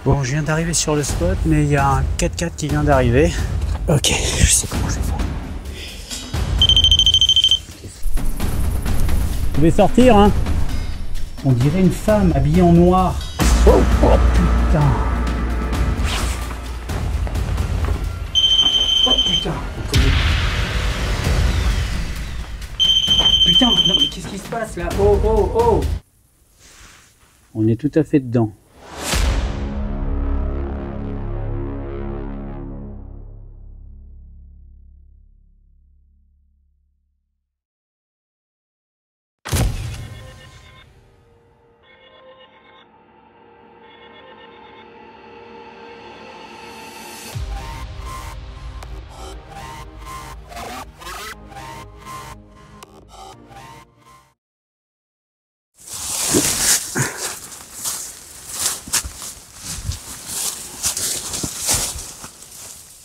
Bon, je viens d'arriver sur le spot, mais il y a un 4x4 qui vient d'arriver. Ok, je sais comment je vais faire. Vous pouvez sortir, hein? On dirait une femme habillée en noir. Oh, oh putain! Oh putain! Putain, non mais qu'est-ce qui se passe là? Oh, oh, oh! On est tout à fait dedans.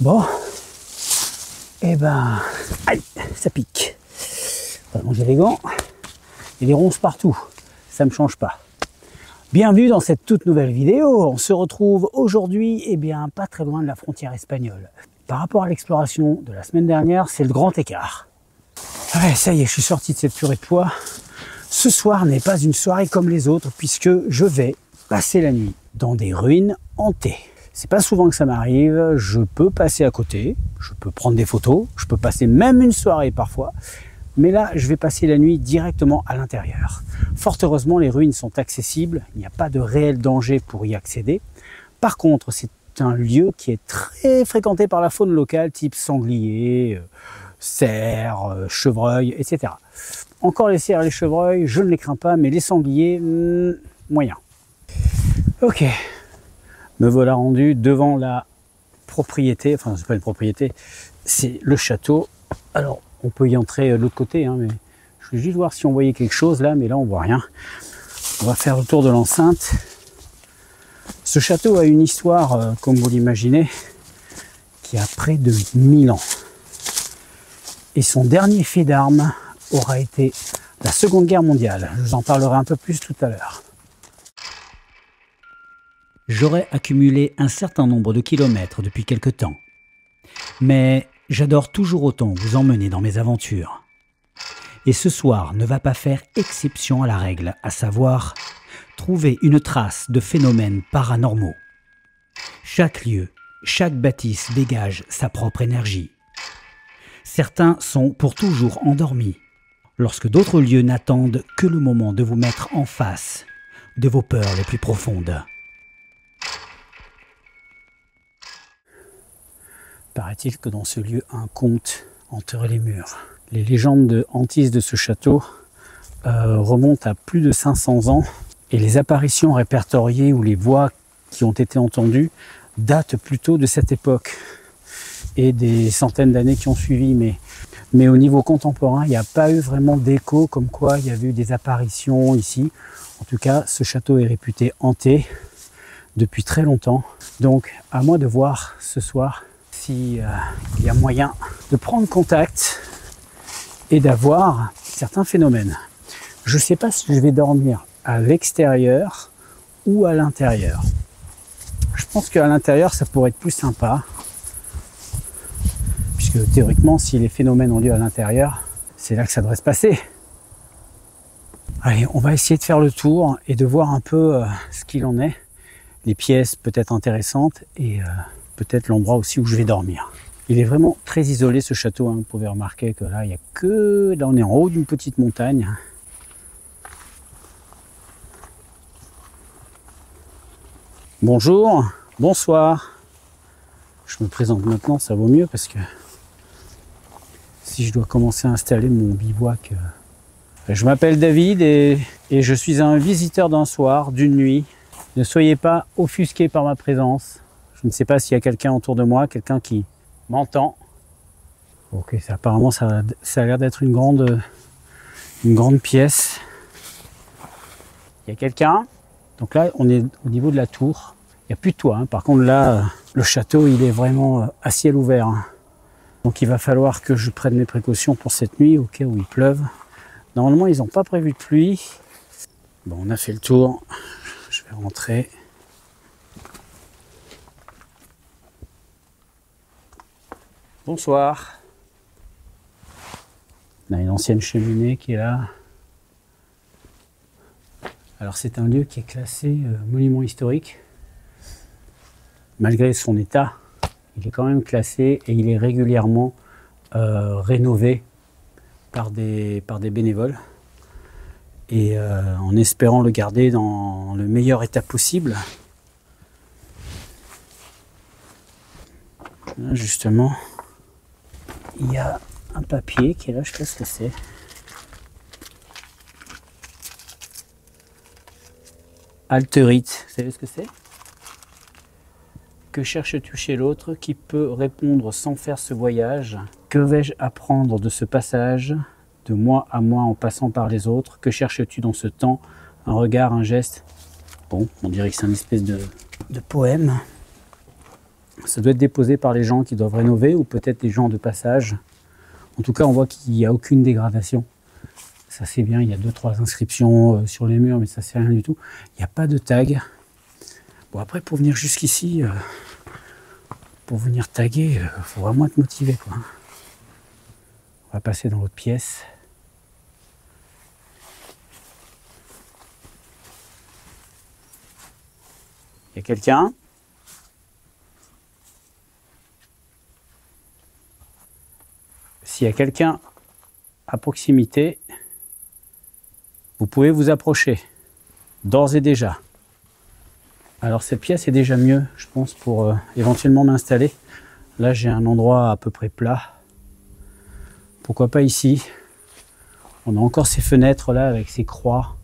Bon, et ben, aïe, ça pique. On va manger les gants et les ronces partout, ça me change pas. Bienvenue dans cette toute nouvelle vidéo. On se retrouve aujourd'hui, eh bien, pas très loin de la frontière espagnole. Par rapport à l'exploration de la semaine dernière, c'est le grand écart. Ouais, ça y est, je suis sorti de cette purée de poids. Ce soir n'est pas une soirée comme les autres puisque je vais passer la nuit dans des ruines hantées. C'est pas souvent que ça m'arrive, je peux passer à côté, je peux prendre des photos, je peux passer même une soirée parfois, mais là je vais passer la nuit directement à l'intérieur. Fort heureusement, les ruines sont accessibles, il n'y a pas de réel danger pour y accéder. Par contre, c'est un lieu qui est très fréquenté par la faune locale, type sanglier, cerfs, chevreuils, etc. Encore les cerfs et les chevreuils, je ne les crains pas, mais les sangliers, moyen. Ok. Me voilà rendu devant la propriété, enfin c'est pas une propriété, c'est le château. Alors on peut y entrer de l'autre côté, hein, mais je voulais juste voir si on voyait quelque chose là, mais là on voit rien. On va faire le tour de l'enceinte. Ce château a une histoire, comme vous l'imaginez, qui a près de 1000 ans. Et son dernier fait d'armes aura été la Seconde Guerre mondiale. Je vous en parlerai un peu plus tout à l'heure. J'aurais accumulé un certain nombre de kilomètres depuis quelque temps. Mais j'adore toujours autant vous emmener dans mes aventures. Et ce soir ne va pas faire exception à la règle, à savoir trouver une trace de phénomènes paranormaux. Chaque lieu, chaque bâtisse dégage sa propre énergie. Certains sont pour toujours endormis, lorsque d'autres lieux n'attendent que le moment de vous mettre en face de vos peurs les plus profondes. Paraît-il que dans ce lieu, un conte hanterait les murs. Les légendes hantises de ce château remontent à plus de 500 ans et les apparitions répertoriées ou les voix qui ont été entendues datent plutôt de cette époque et des centaines d'années qui ont suivi. Mais au niveau contemporain, il n'y a pas eu vraiment d'écho comme quoi il y avait eu des apparitions ici. En tout cas, ce château est réputé hanté depuis très longtemps. Donc, à moi de voir ce soir s'il y a moyen de prendre contact et d'avoir certains phénomènes. Je ne sais pas si je vais dormir à l'extérieur ou à l'intérieur. Je pense qu'à l'intérieur, ça pourrait être plus sympa. Puisque théoriquement, si les phénomènes ont lieu à l'intérieur, c'est là que ça devrait se passer. Allez, on va essayer de faire le tour et de voir un peu ce qu'il en est. Les pièces peut-être intéressantes et peut-être l'endroit aussi où je vais dormir. Il est vraiment très isolé ce château, hein. Vous pouvez remarquer que là, il n'y a que... Là, on est en haut d'une petite montagne. Bonjour, bonsoir. Je me présente maintenant, ça vaut mieux parce que si je dois commencer à installer mon bivouac... Je m'appelle David et je suis un visiteur d'un soir, d'une nuit. Ne soyez pas offusqués par ma présence. Je ne sais pas s'il y a quelqu'un autour de moi, quelqu'un qui m'entend. Ok, apparemment ça a l'air d'être une grande pièce. Il y a quelqu'un. Donc là, on est au niveau de la tour. Il n'y a plus de toit, hein. Par contre là, le château, il est vraiment à ciel ouvert, hein. Donc il va falloir que je prenne mes précautions pour cette nuit, au cas où il pleuve. Normalement, ils n'ont pas prévu de pluie. Bon, on a fait le tour. Je vais rentrer. Bonsoir. On a une ancienne cheminée qui est là. Alors c'est un lieu qui est classé monument historique. Malgré son état, il est quand même classé et il est régulièrement rénové par des bénévoles. Et en espérant le garder dans le meilleur état possible. Là, justement, il y a un papier qui est là, je sais pas ce que c'est. Alterite, vous savez ce que c'est? Que cherches-tu chez l'autre? Qui peut répondre sans faire ce voyage? Que vais-je apprendre de ce passage? De moi à moi en passant par les autres? Que cherches-tu dans ce temps? Un regard, un geste? Bon, on dirait que c'est une espèce de poème. Ça doit être déposé par les gens qui doivent rénover ou peut-être les gens de passage. En tout cas, on voit qu'il n'y a aucune dégradation. Ça c'est bien, il y a 2-3 inscriptions sur les murs, mais ça c'est rien du tout. Il n'y a pas de tag. Bon, après, pour venir jusqu'ici, pour venir taguer, il faut vraiment être motivé, quoi. On va passer dans l'autre pièce. Il y a quelqu'un? S'il y a quelqu'un à proximité, vous pouvez vous approcher, d'ores et déjà. Alors cette pièce est déjà mieux, je pense, pour éventuellement m'installer. Là, j'ai un endroit à peu près plat. Pourquoi pas ici? On a encore ces fenêtres là avec ces croix.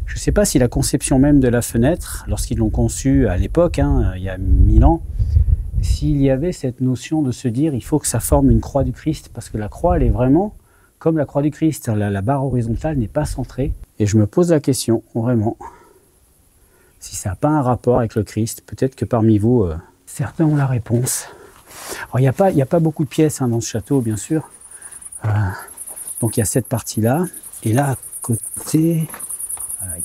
Je ne sais pas si la conception même de la fenêtre, lorsqu'ils l'ont conçue à l'époque, il y a 1000 ans, s'il y avait cette notion de se dire il faut que ça forme une croix du Christ, parce que la croix elle est vraiment comme la croix du Christ, la barre horizontale n'est pas centrée. Et je me pose la question, vraiment, si ça n'a pas un rapport avec le Christ. Peut-être que parmi vous, certains ont la réponse. Alors il n'y a pas beaucoup de pièces dans ce château, bien sûr. Donc il y a cette partie-là. Et là, à côté,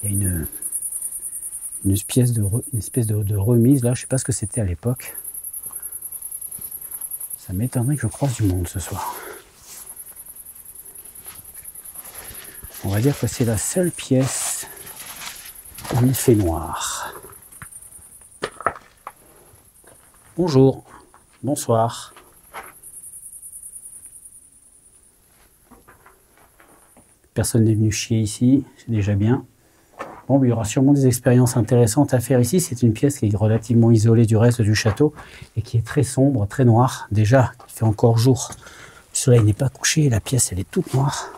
il y a une espèce de remise. Là, je ne sais pas ce que c'était à l'époque. Ça m'étonnerait que je croise du monde ce soir. On va dire que c'est la seule pièce où il fait noir. Bonjour, bonsoir. Personne n'est venu chier ici, c'est déjà bien. Bon, il y aura sûrement des expériences intéressantes à faire ici. C'est une pièce qui est relativement isolée du reste du château et qui est très sombre, très noire. Déjà, il fait encore jour. Le soleil n'est pas couché, la pièce elle est toute noire.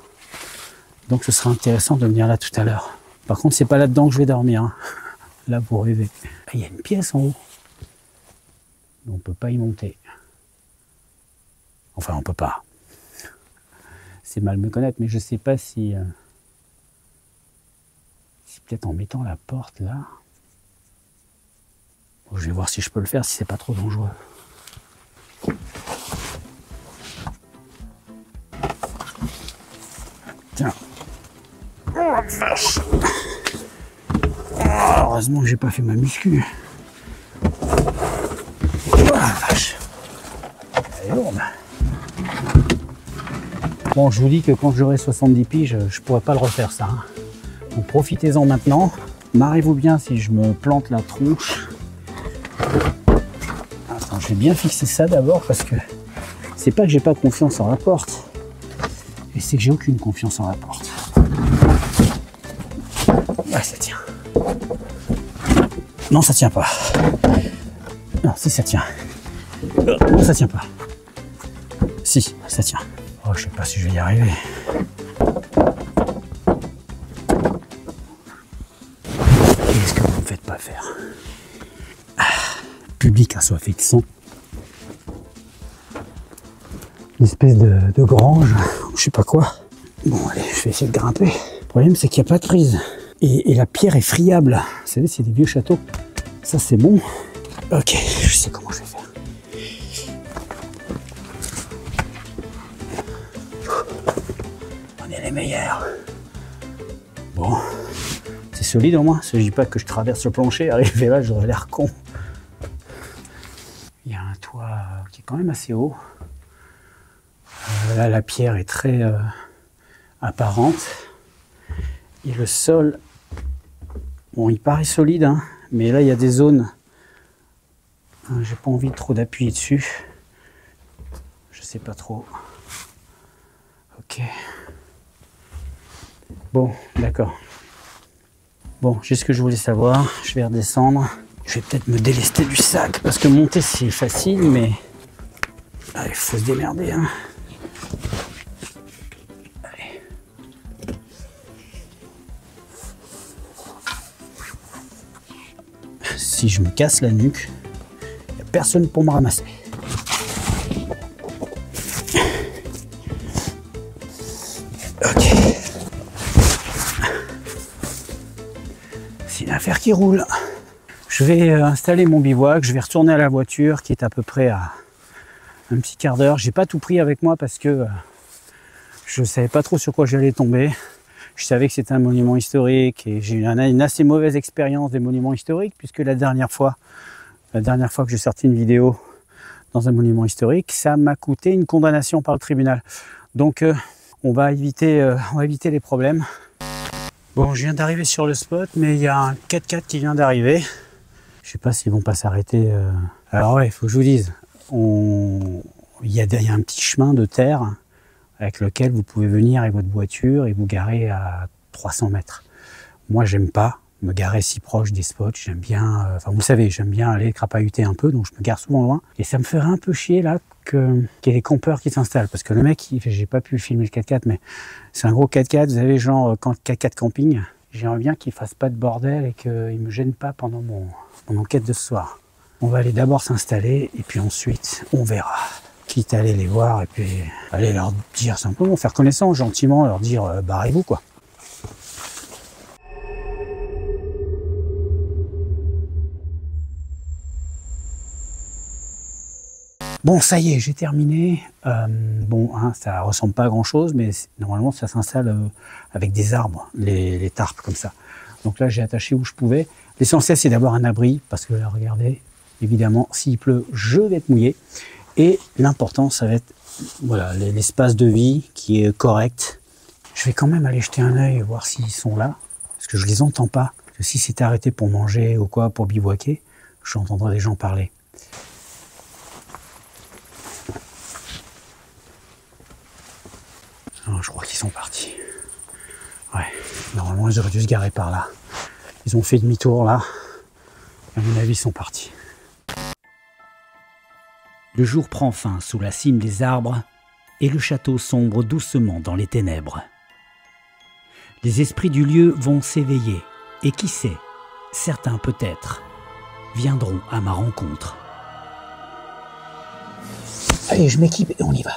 Donc ce sera intéressant de venir là tout à l'heure. Par contre, c'est pas là-dedans que je vais dormir. Là, vous rêvez. Il y a une pièce en haut. On ne peut pas y monter. Enfin, on peut pas. C'est mal me connaître, mais je sais pas si... c'est peut-être en mettant la porte là. Bon, je vais voir si je peux le faire, si c'est pas trop dangereux. Tiens. Oh la vache! Oh, heureusement que j'ai pas fait ma muscu. Oh la vache! Elle est lourde. Bon, je vous dis que quand j'aurai 70 piges, je pourrai pas le refaire ça. Donc profitez-en maintenant. Marrez-vous bien si je me plante la tronche. Attends, je vais bien fixer ça d'abord parce que c'est pas que j'ai pas confiance en la porte. Et c'est que j'ai aucune confiance en la porte. Ouais, ça tient. Non, ça tient pas. Non, si ça tient. Non, ça tient pas. Si, ça tient. Oh, je sais pas si je vais y arriver. Qu'est-ce que vous ne me faites pas faire? Public assoiffé de sang. Une espèce de grange, je sais pas quoi. Bon, allez, je vais essayer de grimper. Le problème, c'est qu'il n'y a pas de prise. Et la pierre est friable. Vous savez, c'est des vieux châteaux. Ça, c'est bon. Ok, je sais comment je vais faire. On est les meilleurs. Bon, c'est solide au moins. Il ne s'agit pas que je traverse le plancher. Arrivé là, j'aurais l'air con. Il y a un toit qui est quand même assez haut. Là, la pierre est très apparente. Et le sol, bon, il paraît solide, hein, mais là, il y a des zones. J'ai pas envie de trop d'appuyer dessus. Je sais pas trop. Ok. Bon, d'accord. Bon, j'ai ce que je voulais savoir. Je vais redescendre. Je vais peut-être me délester du sac parce que monter c'est facile, mais il faut se démerder. Hein. Allez. Si je me casse la nuque, il n'y a personne pour me ramasser. Ok. C'est une affaire qui roule. Je vais installer mon bivouac, je vais retourner à la voiture qui est à peu près à un petit quart d'heure. J'ai pas tout pris avec moi parce que je savais pas trop sur quoi j'allais tomber. Je savais que c'était un monument historique et j'ai eu une assez mauvaise expérience des monuments historiques puisque la dernière fois que j'ai sorti une vidéo dans un monument historique, ça m'a coûté une condamnation par le tribunal. Donc on va éviter les problèmes. Bon, je viens d'arriver sur le spot, mais il y a un 4x4 qui vient d'arriver. Je sais pas s'ils vont pas s'arrêter. Alors ouais, il faut que je vous dise, il y a un petit chemin de terre avec lequel vous pouvez venir avec votre voiture et vous garer à 300 mètres. Moi, j'aime pas me garer si proche des spots. J'aime bien, enfin vous savez, j'aime bien aller crapahuter un peu, donc je me gare souvent loin. Et ça me ferait un peu chier là qu'il y ait des campeurs qui s'installent, parce que le mec, j'ai pas pu filmer le 4x4, mais c'est un gros 4x4. Vous avez genre 4x4 camping. J'aimerais bien qu'il fasse pas de bordel et qu'il me gêne pas pendant mon enquête de ce soir. On va aller d'abord s'installer et puis ensuite on verra. Quitte à aller les voir et puis aller leur dire simplement, faire connaissance gentiment, leur dire barrez-vous quoi. Bon, ça y est, j'ai terminé. Bon, hein, ça ressemble pas à grand chose, mais normalement ça s'installe avec des arbres, les tarpes comme ça. Donc là, j'ai attaché où je pouvais. L'essentiel, c'est d'avoir un abri, parce que là, regardez, évidemment, s'il pleut, je vais être mouillé. Et l'important, ça va être voilà, l'espace de vie qui est correct. Je vais quand même aller jeter un œil, voir s'ils sont là, parce que je les entends pas. Parce que si c'était arrêté pour manger ou quoi, pour bivouaquer, j'entendrai des gens parler. Alors, je crois qu'ils sont partis. Ouais, normalement, ils auraient dû se garer par là. Ils ont fait demi-tour là. À mon avis, ils sont partis. Le jour prend fin sous la cime des arbres et le château sombre doucement dans les ténèbres. Les esprits du lieu vont s'éveiller et qui sait, certains peut-être, viendront à ma rencontre. Allez, je m'équipe et on y va.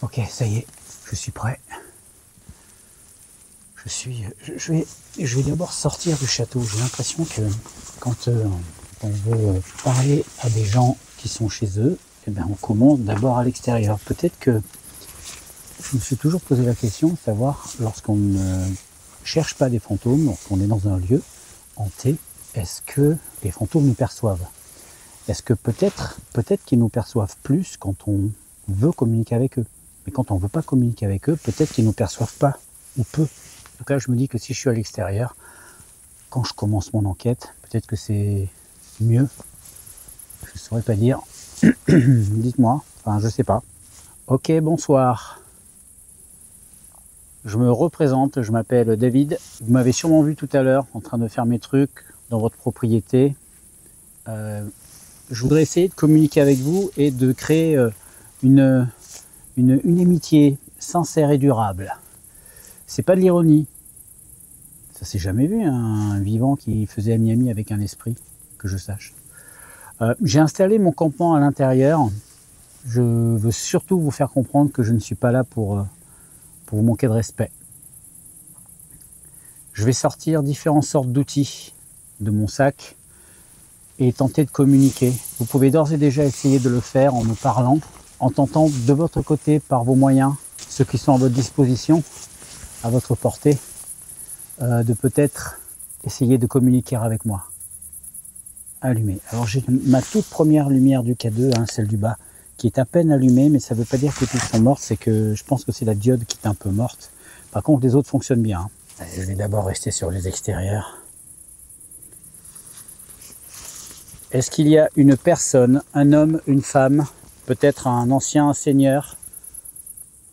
Ok, ça y est, je suis prêt. Je vais d'abord sortir du château. J'ai l'impression que quand on veut parler à des gens qui sont chez eux, eh bien, on commence d'abord à l'extérieur. Peut-être que je me suis toujours posé la question de savoir, lorsqu'on ne cherche pas des fantômes, lorsqu'on est dans un lieu hanté, est-ce que les fantômes nous perçoivent? Est-ce que peut-être qu'ils nous perçoivent plus quand on veut communiquer avec eux? Mais quand on ne veut pas communiquer avec eux, peut-être qu'ils ne nous perçoivent pas, ou peu. En tout cas, je me dis que si je suis à l'extérieur, quand je commence mon enquête, peut-être que c'est mieux. Je ne saurais pas dire. Dites-moi. Enfin, je sais pas. Ok, bonsoir. Je me représente, je m'appelle David. Vous m'avez sûrement vu tout à l'heure en train de faire mes trucs dans votre propriété. Je voudrais essayer de communiquer avec vous et de créer une amitié sincère et durable. C'est pas de l'ironie. Ça s'est jamais vu, un vivant qui faisait ami-ami avec un esprit, que je sache. J'ai installé mon campement à l'intérieur. Je veux surtout vous faire comprendre que je ne suis pas là pour vous manquer de respect. Je vais sortir différentes sortes d'outils de mon sac et tenter de communiquer. Vous pouvez d'ores et déjà essayer de le faire en me parlant, en tentant de votre côté, par vos moyens, ceux qui sont à votre disposition, à votre portée, de peut-être essayer de communiquer avec moi. Allumé. Alors j'ai ma toute première lumière du K2, hein, celle du bas, qui est à peine allumée, mais ça ne veut pas dire que toutes sont mortes, c'est que je pense que c'est la diode qui est un peu morte. Par contre, les autres fonctionnent bien. Allez, je vais d'abord rester sur les extérieurs. Est-ce qu'il y a une personne, un homme, une femme, peut-être un ancien seigneur,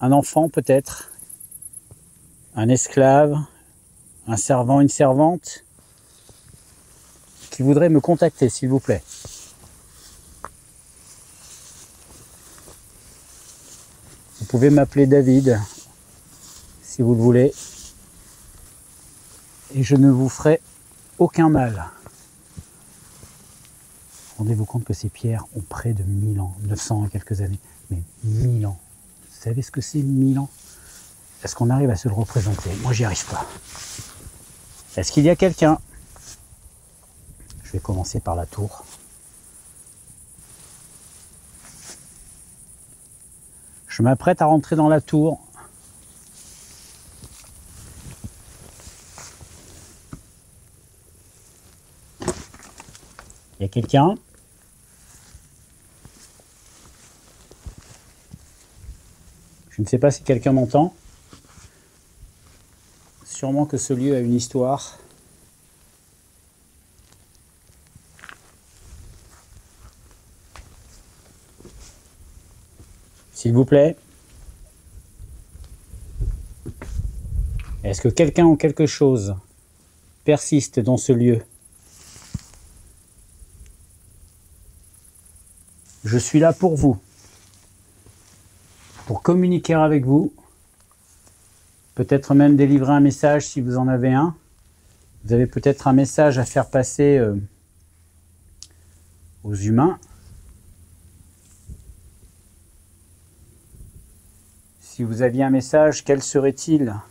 un enfant peut-être, un esclave, un servant, une servante, qui voudrait me contacter, s'il vous plaît? Vous pouvez m'appeler David, si vous le voulez, et je ne vous ferai aucun mal. Rendez-vous compte que ces pierres ont près de 1000 ans, 900 et quelques années, mais 1000 ans. Vous savez ce que c'est 1000 ans? Est-ce qu'on arrive à se le représenter? Moi, j'y arrive pas. Est-ce qu'il y a quelqu'un? Je vais commencer par la tour. Je m'apprête à rentrer dans la tour. Il y a quelqu'un? Je ne sais pas si quelqu'un m'entend. Sûrement que ce lieu a une histoire. S'il vous plaît. Est-ce que quelqu'un ou quelque chose persiste dans ce lieu? Je suis là pour vous, pour communiquer avec vous, peut-être même délivrer un message si vous en avez un. Vous avez peut-être un message à faire passer aux humains. Si vous aviez un message, quel serait-il? Là,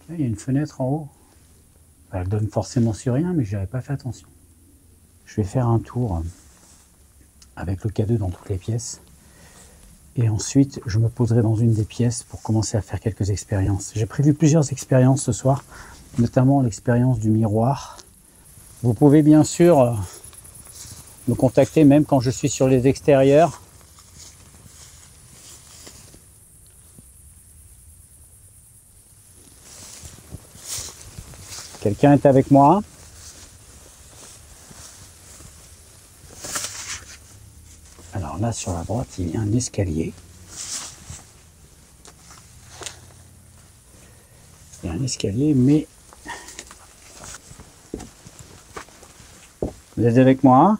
il y a une fenêtre en haut. Elle donne forcément sur rien, mais je n'avais pas fait attention. Je vais faire un tour avec le K2 dans toutes les pièces. Et ensuite, je me poserai dans une des pièces pour commencer à faire quelques expériences. J'ai prévu plusieurs expériences ce soir, notamment l'expérience du miroir. Vous pouvez bien sûr me contacter même quand je suis sur les extérieurs. Quelqu'un est avec moi? Alors là, sur la droite, il y a un escalier. Il y a un escalier, mais... Vous êtes avec moi?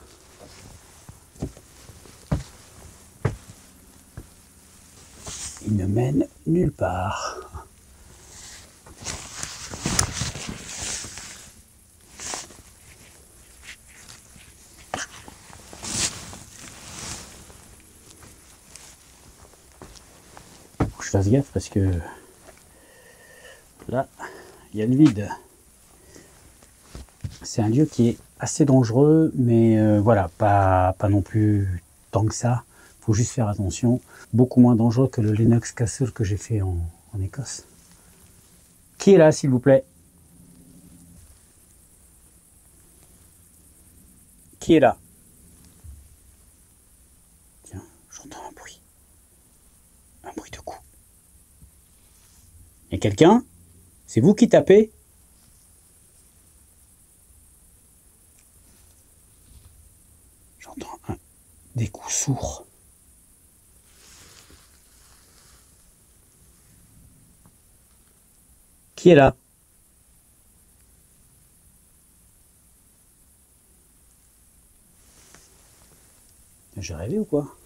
Il ne mène nulle part. Je fasse gaffe parce que là, il y a le vide. C'est un lieu qui est assez dangereux, mais voilà, pas non plus tant que ça. Il faut juste faire attention. Beaucoup moins dangereux que le Lennox Castle que j'ai fait en Écosse. Qui est là, s'il vous plaît? Qui est là? Tiens, j'entends un bruit. Un bruit de coups. Il y a quelqu'un? C'est vous qui tapez? J'entends des coups sourds. Qui est là? J'ai rêvé ou quoi?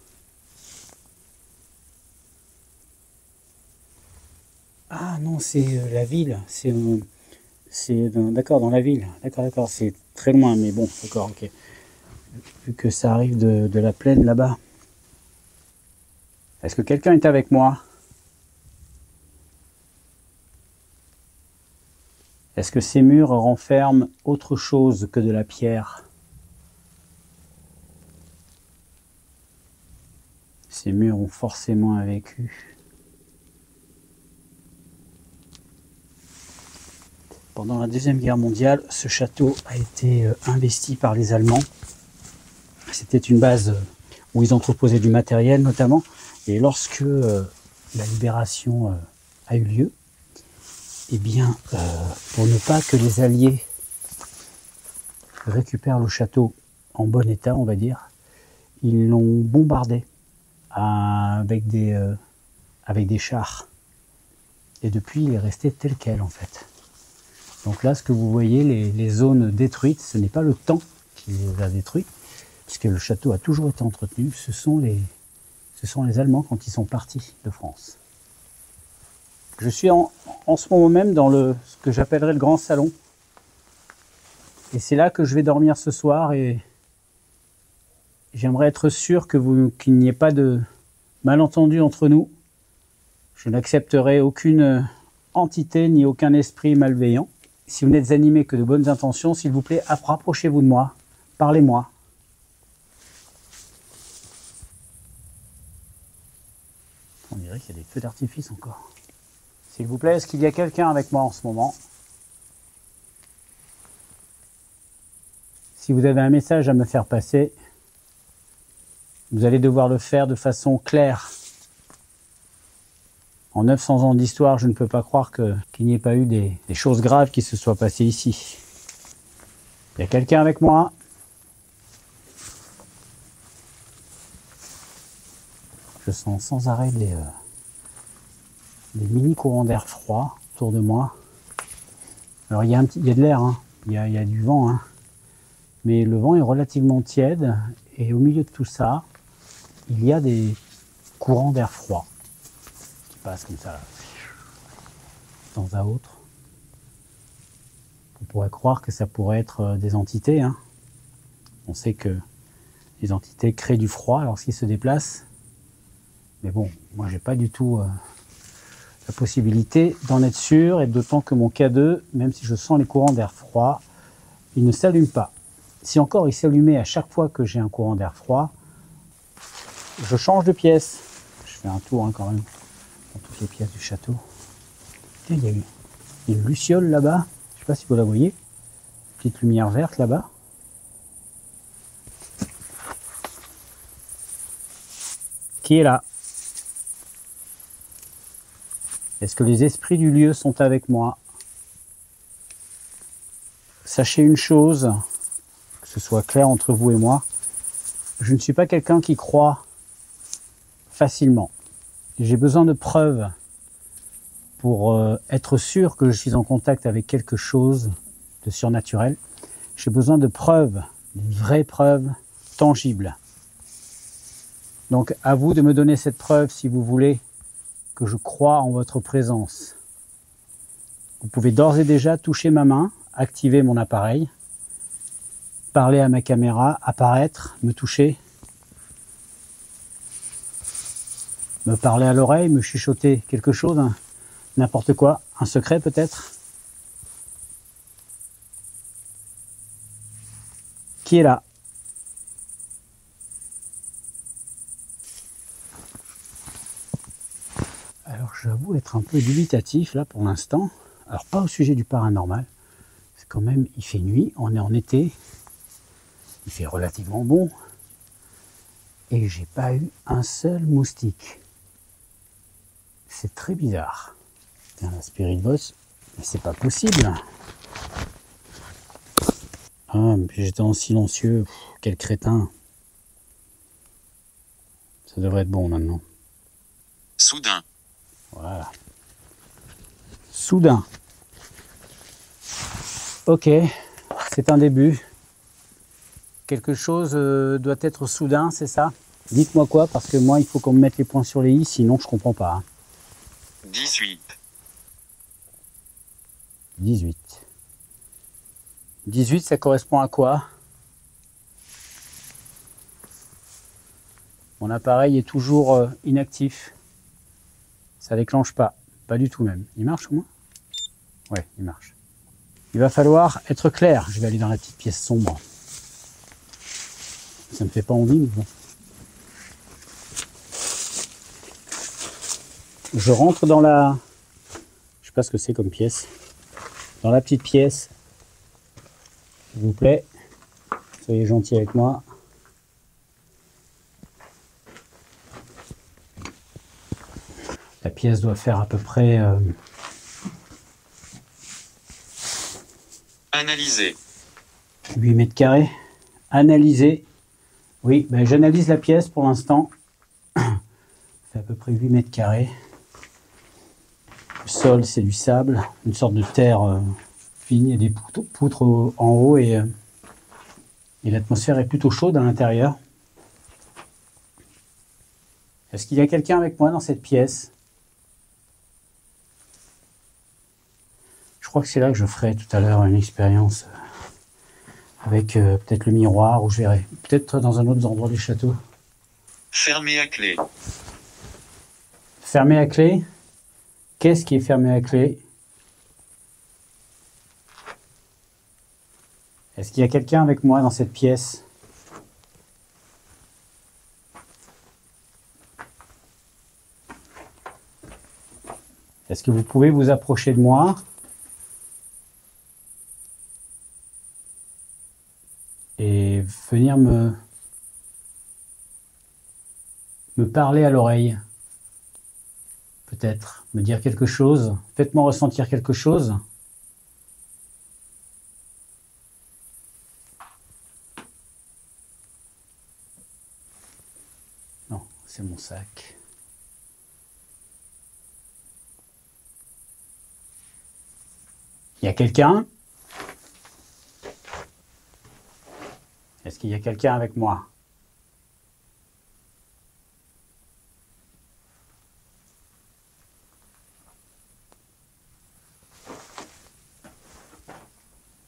Ah non, c'est la ville. C'est d'accord, dans la ville. D'accord. C'est très loin, mais bon, d'accord, ok. Vu que ça arrive de la plaine là-bas. Est-ce que quelqu'un est avec moi? Est-ce que ces murs renferment autre chose que de la pierre? Ces murs ont forcément un vécu. Pendant la Deuxième Guerre mondiale, ce château a été investi par les Allemands. C'était une base où ils entreposaient du matériel notamment. Et lorsque la libération a eu lieu, eh bien, pour ne pas que les Alliés récupèrent le château en bon état, on va dire, ils l'ont bombardé avec des chars. Et depuis, il est resté tel quel en fait. Donc là, ce que vous voyez, les zones détruites, ce n'est pas le temps qui les a détruits, puisque le château a toujours été entretenu. Ce sont les Allemands quand ils sont partis de France. Je suis en ce moment même dans ce que j'appellerais le grand salon. Et c'est là que je vais dormir ce soir et j'aimerais être sûr qu'il n'y ait pas de malentendu entre nous. Je n'accepterai aucune entité ni aucun esprit malveillant. Si vous n'êtes animé que de bonnes intentions, s'il vous plaît, rapprochez-vous de moi, parlez-moi. On dirait qu'il y a des feux d'artifice encore. S'il vous plaît, est-ce qu'il y a quelqu'un avec moi en ce moment? Si vous avez un message à me faire passer, vous allez devoir le faire de façon claire. En 900 ans d'histoire, je ne peux pas croire qu'il n'y ait pas eu des choses graves qui se soient passées ici. Il y a quelqu'un avec moi? Je sens sans arrêt des mini courants d'air froid autour de moi. Alors il y a de l'air, hein. Il y a du vent, hein. Mais le vent est relativement tiède et au milieu de tout ça, il y a des courants d'air froid qui passent comme ça, de temps à autre. On pourrait croire que ça pourrait être des entités, hein. On sait que les entités créent du froid lorsqu'ils se déplacent. Mais bon, moi j'ai pas du tout la possibilité d'en être sûr, et d'autant que mon K2, même si je sens les courants d'air froid, il ne s'allume pas. Si encore il s'allumait à chaque fois que j'ai un courant d'air froid, je change de pièce. Je fais un tour, hein, quand même dans toutes les pièces du château. Tiens, il y a une luciole là-bas, je ne sais pas si vous la voyez, petite lumière verte là-bas. Qui est là? Est-ce que les esprits du lieu sont avec moi? Sachez une chose, que ce soit clair entre vous et moi, je ne suis pas quelqu'un qui croit facilement. J'ai besoin de preuves pour être sûr que je suis en contact avec quelque chose de surnaturel. J'ai besoin de preuves, de vraies preuves tangibles. Donc à vous de me donner cette preuve si vous voulez que je croie en votre présence. Vous pouvez d'ores et déjà toucher ma main, activer mon appareil, parler à ma caméra, apparaître, me toucher, me parler à l'oreille, me chuchoter quelque chose, hein, n'importe quoi, un secret peut-être. Qui est là? Alors j'avoue être un peu dubitatif là pour l'instant. Alors pas au sujet du paranormal. C'est quand même, il fait nuit, on est en été. Il fait relativement bon. Et j'ai pas eu un seul moustique. C'est très bizarre. Tiens, la Spirit Boss, mais c'est pas possible. Ah, mais j'étais en silencieux. Pff, quel crétin. Ça devrait être bon maintenant. Soudain. Voilà. Soudain. Ok, c'est un début. Quelque chose doit être soudain, c'est ça? Dites-moi quoi, parce que moi, il faut qu'on me mette les points sur les i, sinon je comprends pas. Hein. 18. 18. 18, ça correspond à quoi? Mon appareil est toujours inactif. Ça déclenche pas. Pas du tout même. Il marche au moins? Ouais, il marche. Il va falloir être clair. Je vais aller dans la petite pièce sombre. Ça me fait pas envie, mais bon. Je rentre dans la... Je sais pas ce que c'est comme pièce. Dans la petite pièce. S'il vous plaît. Soyez gentils avec moi. La pièce doit faire à peu près... Analyser. 8 mètres carrés. Analyser. Oui, ben j'analyse la pièce pour l'instant. C'est à peu près 8 mètres carrés. Le sol, c'est du sable, une sorte de terre fine. Il y a des poutres en haut et l'atmosphère est plutôt chaude à l'intérieur. Est-ce qu'il y a quelqu'un avec moi dans cette pièce? Je crois que c'est là que je ferai tout à l'heure une expérience avec peut-être le miroir, ou je verrai. Peut-être dans un autre endroit du château. Fermé à clé. Fermé à clé? Qu'est-ce qui est fermé à clé? Est-ce qu'il y a quelqu'un avec moi dans cette pièce? Est-ce que vous pouvez vous approcher de moi et venir me parler à l'oreille? Peut-être me dire quelque chose. Faites-moi ressentir quelque chose. Non, c'est mon sac. Il y a quelqu'un? Est-ce qu'il y a quelqu'un avec moi?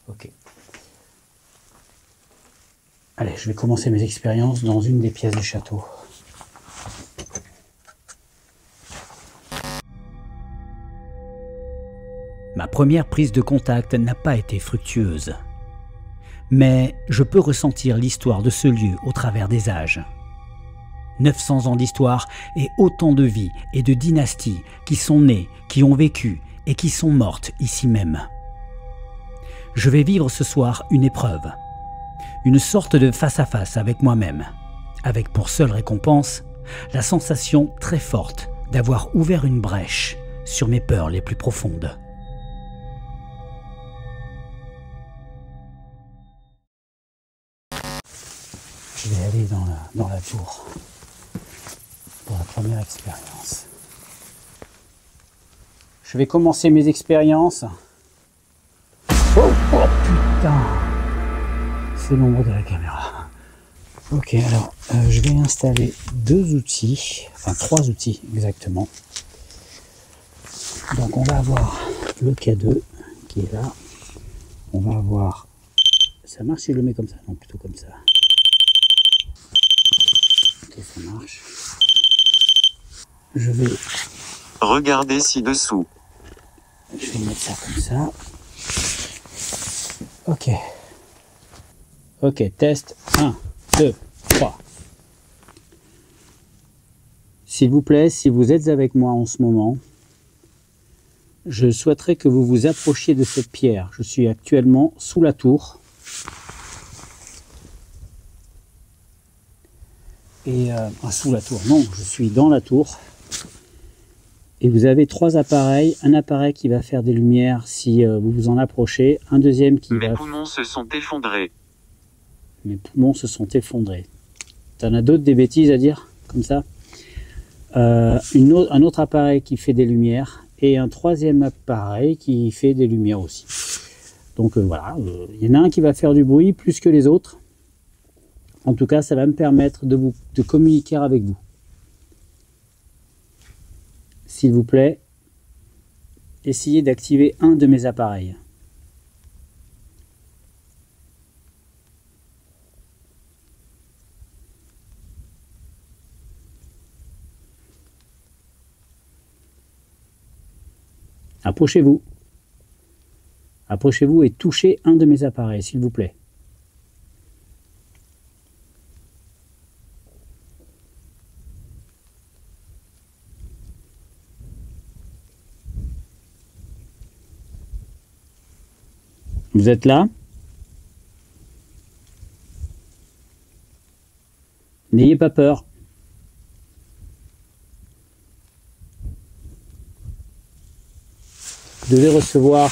Ok. Allez, je vais commencer mes expériences dans une des pièces du château. Ma première prise de contact n'a pas été fructueuse. Mais je peux ressentir l'histoire de ce lieu au travers des âges. 900 ans d'histoire et autant de vies et de dynasties qui sont nées, qui ont vécu et qui sont mortes ici même. Je vais vivre ce soir une épreuve, une sorte de face-à-face avec moi-même, avec pour seule récompense la sensation très forte d'avoir ouvert une brèche sur mes peurs les plus profondes. Je vais aller dans la tour pour la première expérience. Je vais commencer mes expériences. Oh putain! C'est l'ombre de la caméra. Ok, alors je vais installer deux outils, enfin 3 outils exactement. Donc on va avoir le K2 qui est là. On va avoir... Ça marche si je le mets comme ça? Non, plutôt comme ça. Ok, ça marche. Je vais Regardez ci-dessous. mettre ça comme ça. Ok. Ok, test 1, 2, 3. S'il vous plaît, si vous êtes avec moi en ce moment, je souhaiterais que vous vous approchiez de cette pierre. Je suis actuellement sous la tour. Et sous la tour, non, je suis dans la tour. Et vous avez 3 appareils. Un appareil qui va faire des lumières si vous vous en approchez. Un deuxième qui va... Mes poumons se sont effondrés. Mes poumons se sont effondrés. T'en as d'autres des bêtises à dire comme ça? Un autre appareil qui fait des lumières et un 3e appareil qui fait des lumières aussi. Donc voilà, il y en a un qui va faire du bruit plus que les autres. En tout cas, ça va me permettre de communiquer avec vous. S'il vous plaît, essayez d'activer un de mes appareils. Approchez-vous. Approchez-vous et touchez un de mes appareils, s'il vous plaît. Vous êtes là? N'ayez pas peur. Vous devez recevoir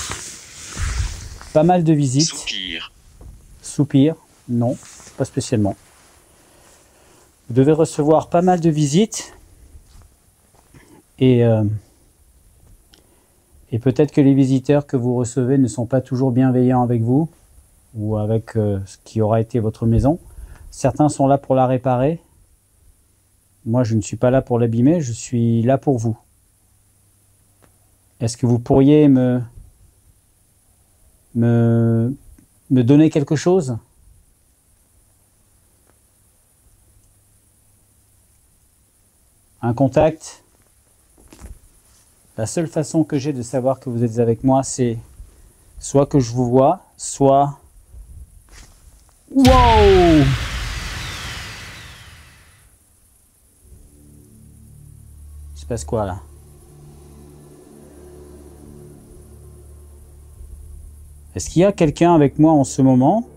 pas mal de visites. Soupir. Soupir, non, pas spécialement. Vous devez recevoir pas mal de visites. Et peut-être que les visiteurs que vous recevez ne sont pas toujours bienveillants avec vous ou avec ce qui aura été votre maison. Certains sont là pour la réparer. Moi, je ne suis pas là pour l'abîmer, je suis là pour vous. Est-ce que vous pourriez me donner quelque chose? Un contact? La seule façon que j'ai de savoir que vous êtes avec moi, c'est soit que je vous vois, soit... Wow! Il se passe quoi là? Est-ce qu'il y a quelqu'un avec moi en ce moment?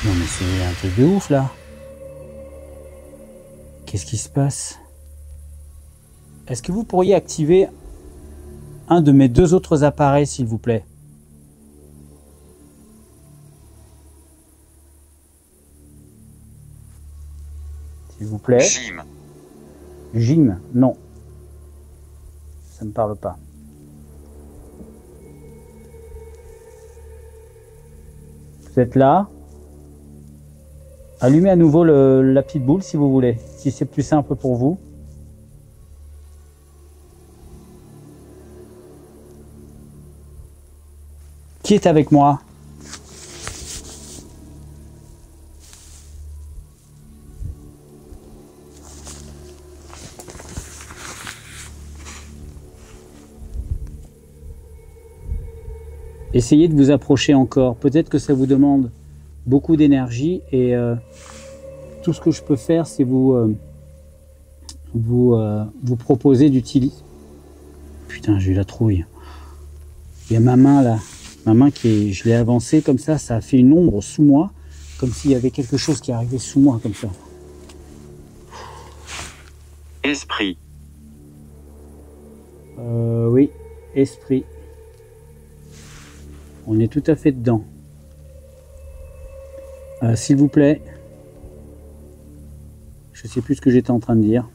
Non mais c'est un truc de ouf là. Qu'est-ce qui se passe? Est-ce que vous pourriez activer un de mes deux autres appareils s'il vous plaît? S'il vous plaît. Jim. Jim, non. Ça ne me parle pas. Vous êtes là? Allumez à nouveau la petite boule si vous voulez, si c'est plus simple pour vous. Qui est avec moi? Essayez de vous approcher encore. Peut-être que ça vous demande beaucoup d'énergie et tout ce que je peux faire, c'est vous proposer d'utiliser. Putain, j'ai eu la trouille. Il y a ma main là, ma main je l'ai avancée comme ça a fait une ombre sous moi, comme s'il y avait quelque chose qui arrivait sous moi comme ça. Esprit. Oui, esprit. On est tout à fait dedans. S'il vous plaît, je ne sais plus ce que j'étais en train de dire.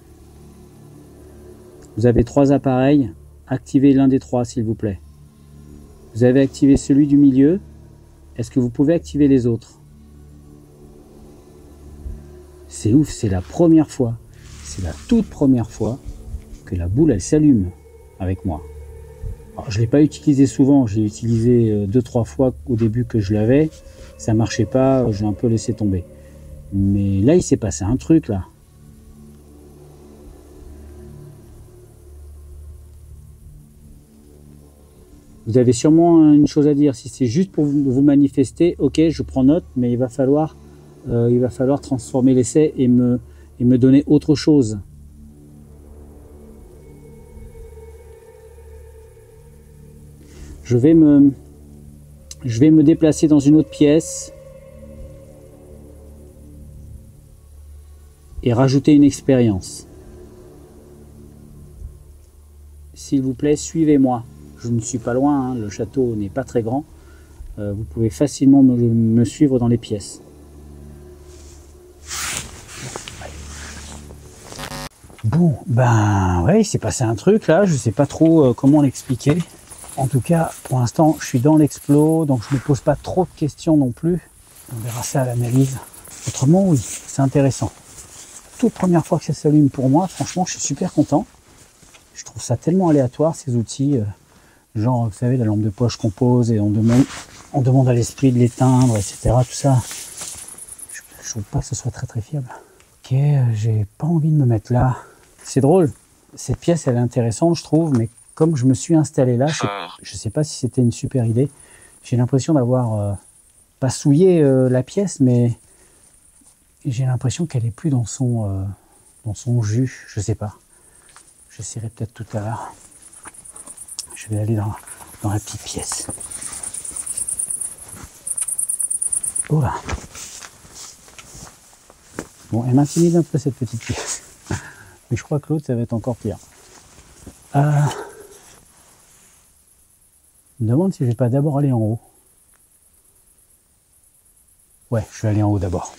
Vous avez 3 appareils, activez l'un des 3 s'il vous plaît. Vous avez activé celui du milieu, est-ce que vous pouvez activer les autres? C'est ouf, c'est la première fois, c'est la toute première fois que la boule elle s'allume avec moi. Alors, je ne l'ai pas utilisé souvent, j'ai utilisé 2-3 fois au début que je l'avais. Ça marchait pas, j'ai un peu laissé tomber. Mais là, il s'est passé un truc, là. Vous avez sûrement une chose à dire. Si c'est juste pour vous manifester, ok, je prends note, mais il va falloir transformer l'essai et me donner autre chose. Je vais me déplacer dans une autre pièce et rajouter une expérience. S'il vous plaît, suivez-moi. Je ne suis pas loin, hein, le château n'est pas très grand. Vous pouvez facilement me suivre dans les pièces. Bon, ben ouais, il s'est passé un truc là, je ne sais pas trop comment l'expliquer. En tout cas, pour l'instant, je suis dans l'explo, donc je ne me pose pas trop de questions non plus. On verra ça à l'analyse. Autrement, oui, c'est intéressant. Toute première fois que ça s'allume pour moi, franchement, je suis super content. Je trouve ça tellement aléatoire, ces outils. Genre, vous savez, la lampe de poche qu'on pose et on demande à l'esprit de l'éteindre, etc. Tout ça. Je trouve pas que ce soit très très fiable. Ok, j'ai pas envie de me mettre là. C'est drôle. Cette pièce, elle est intéressante, je trouve, mais comme je me suis installé là, je sais pas si c'était une super idée. J'ai l'impression d'avoir pas souillé la pièce, mais j'ai l'impression qu'elle est plus dans son jus. Je sais pas. J'essaierai peut-être tout à l'heure. Je vais aller dans la petite pièce. Oh là. Bon, elle m'intimide un peu cette petite pièce. Mais je crois que l'autre, ça va être encore pire. Je me demande si je vais pas d'abord aller en haut. Ouais, je vais aller en haut d'abord.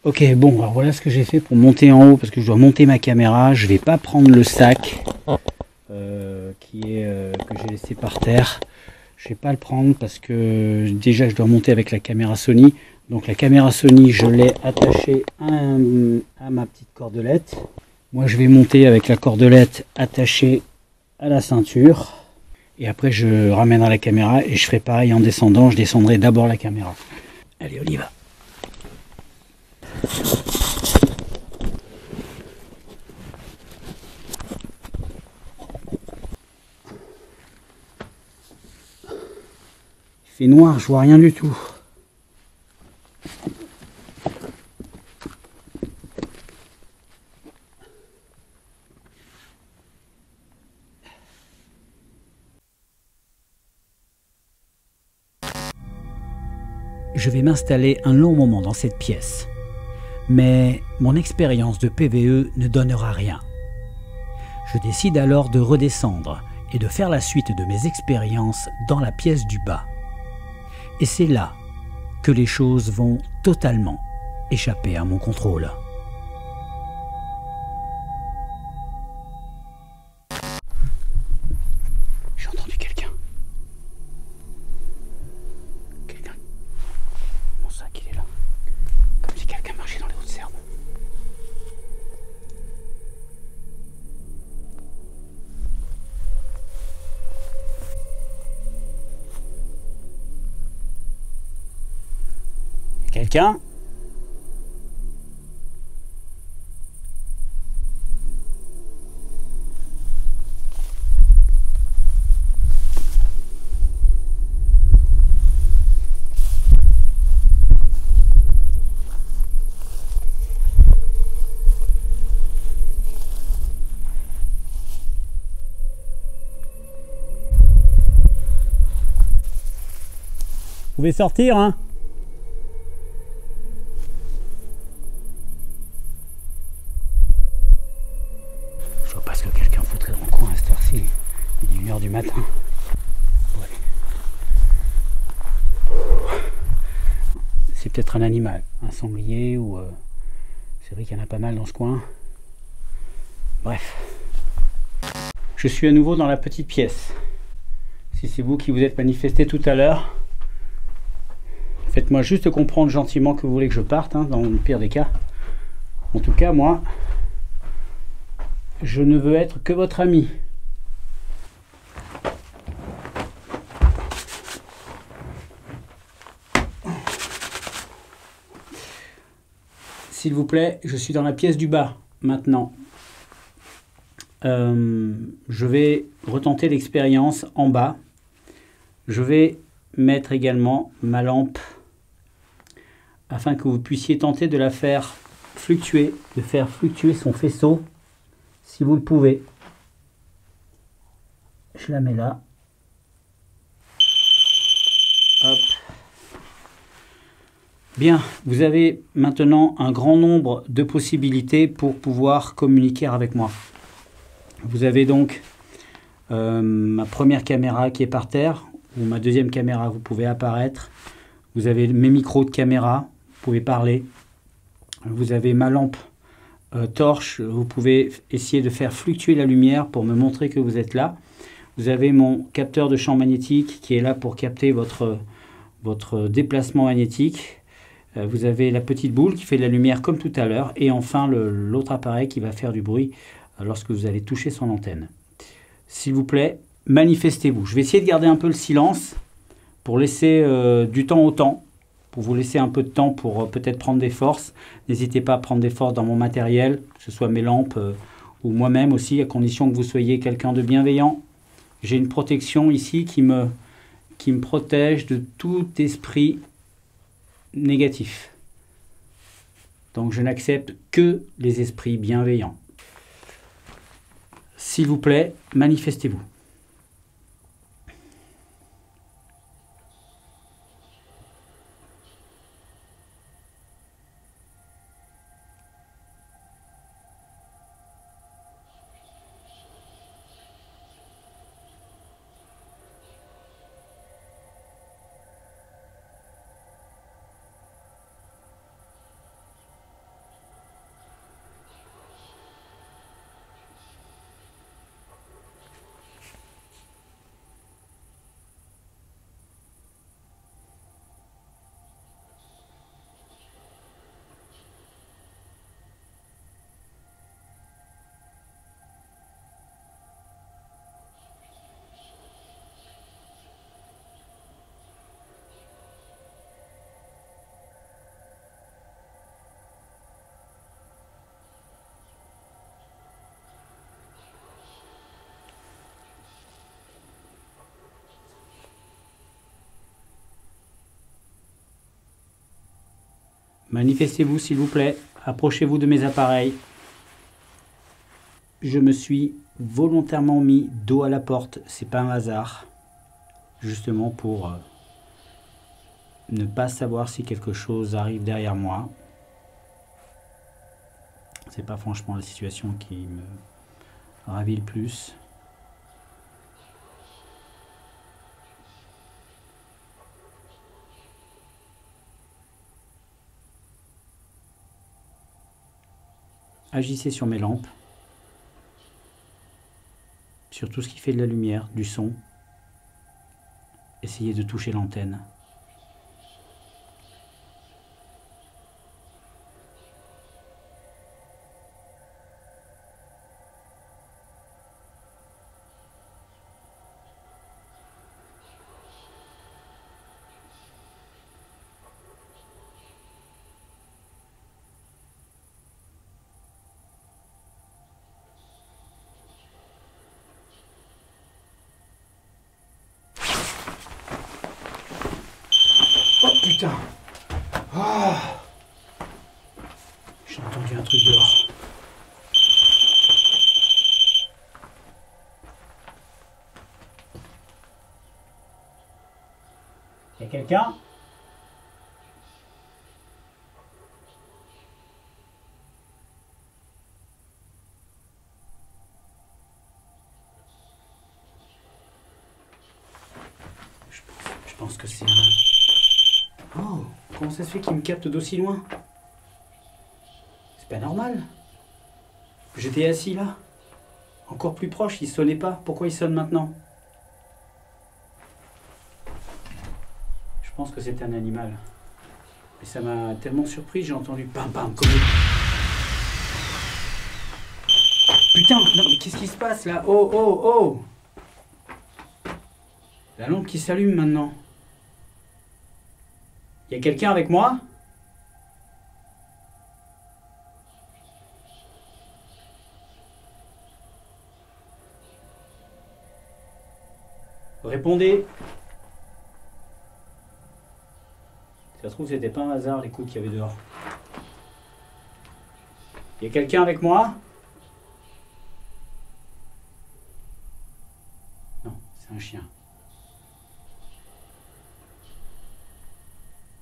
Ok, bon, alors voilà ce que j'ai fait pour monter en haut, parce que je dois monter ma caméra. Je vais pas prendre le sac que j'ai laissé par terre. Je vais pas le prendre parce que déjà je dois monter avec la caméra Sony. Donc la caméra Sony, je l'ai attachée à ma petite cordelette. Moi, je vais monter avec la cordelette attachée à la ceinture. Et après, je ramènerai la caméra et je ferai pareil en descendant. Je descendrai d'abord la caméra. Allez, on y va. Il fait noir, je vois rien du tout. Je vais m'installer un long moment dans cette pièce. Mais mon expérience de PVE ne donnera rien. Je décide alors de redescendre et de faire la suite de mes expériences dans la pièce du bas. Et c'est là que les choses vont totalement échapper à mon contrôle. J'ai entendu quelqu'un. Mon sac, il est là. Comme si quelqu'un marchait dans les Hauts-de-Serbes. Quelqu'un? Vous pouvez sortir, hein? Je vois pas ce que quelqu'un foutrait dans le coin à cette heure-ci. Il est 1h du matin. Ouais. C'est peut-être un animal, un sanglier ou... C'est vrai qu'il y en a pas mal dans ce coin. Bref. Je suis à nouveau dans la petite pièce. Si c'est vous qui vous êtes manifesté tout à l'heure, faites-moi juste comprendre gentiment que vous voulez que je parte, hein, dans le pire des cas. En tout cas, moi, je ne veux être que votre ami. S'il vous plaît, je suis dans la pièce du bas, maintenant. Je vais retenter l'expérience en bas. Je vais mettre également ma lampe afin que vous puissiez tenter de la faire fluctuer, de faire fluctuer son faisceau, si vous le pouvez. Je la mets là. Hop. Bien, vous avez maintenant un grand nombre de possibilités pour pouvoir communiquer avec moi. Vous avez donc ma première caméra qui est par terre, ou ma deuxième caméra, vous pouvez apparaître. Vous avez mes micros de caméra, vous pouvez parler. Vous avez ma lampe torche, vous pouvez essayer de faire fluctuer la lumière pour me montrer que vous êtes là. Vous avez mon capteur de champ magnétique qui est là pour capter votre déplacement magnétique. Vous avez la petite boule qui fait de la lumière comme tout à l'heure. Et enfin l'autre appareil qui va faire du bruit lorsque vous allez toucher son antenne. S'il vous plaît, manifestez-vous. Je vais essayer de garder un peu le silence pour laisser du temps au temps. pour vous laisser un peu de temps pour peut-être prendre des forces. N'hésitez pas à prendre des forces dans mon matériel, que ce soit mes lampes ou moi-même aussi, à condition que vous soyez quelqu'un de bienveillant. J'ai une protection ici qui me protège de tout esprit négatif. Donc je n'accepte que les esprits bienveillants. S'il vous plaît, manifestez-vous. Manifestez-vous s'il vous plaît, approchez-vous de mes appareils. Je me suis volontairement mis dos à la porte, c'est pas un hasard, justement pour ne pas savoir si quelque chose arrive derrière moi. C'est pas franchement la situation qui me ravit le plus. Agissez sur mes lampes, sur tout ce qui fait de la lumière, du son. Essayez de toucher l'antenne. Oh putain! Oh, j'ai entendu un truc dehors. Y a quelqu'un? Je pense que c'est un... Oh, comment ça se fait qu'il me capte d'aussi loin? C'est pas normal. J'étais assis là. Encore plus proche, il sonnait pas. Pourquoi il sonne maintenant? Je pense que c'est un animal. Et ça m'a tellement surpris, j'ai entendu pam pam comme... Putain, non mais qu'est-ce qui se passe là? Oh, oh, oh! La lampe qui s'allume maintenant. Y a quelqu'un avec moi? Répondez. Ça se trouve, c'était pas un hasard les coups qu'il y avait dehors. Y a quelqu'un avec moi? Non, c'est un chien.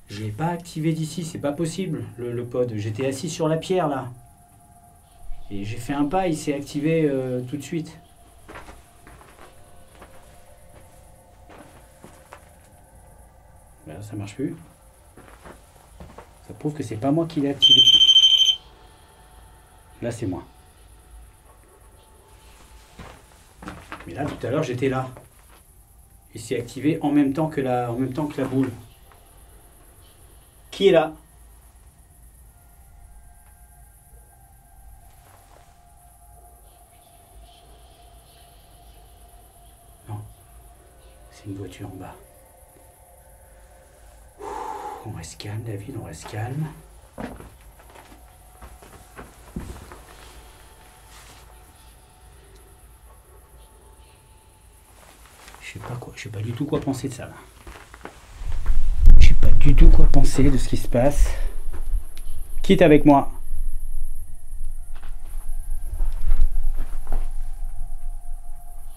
Je l'ai pas activé d'ici, c'est pas possible, le pod. J'étais assis sur la pierre là. Et j'ai fait un pas, il s'est activé tout de suite. Là, ça marche plus. Ça prouve que c'est pas moi qui l'ai activé. Là, c'est moi. Mais là, tout à l'heure, j'étais là. Il s'est activé en même temps que la boule. Qui est là? Non. C'est une voiture en bas. on reste calme, David, on reste calme. Je sais pas du tout quoi penser de ça là. Je sais pas du tout quoi penser de ce qui se passe. Qui est avec moi?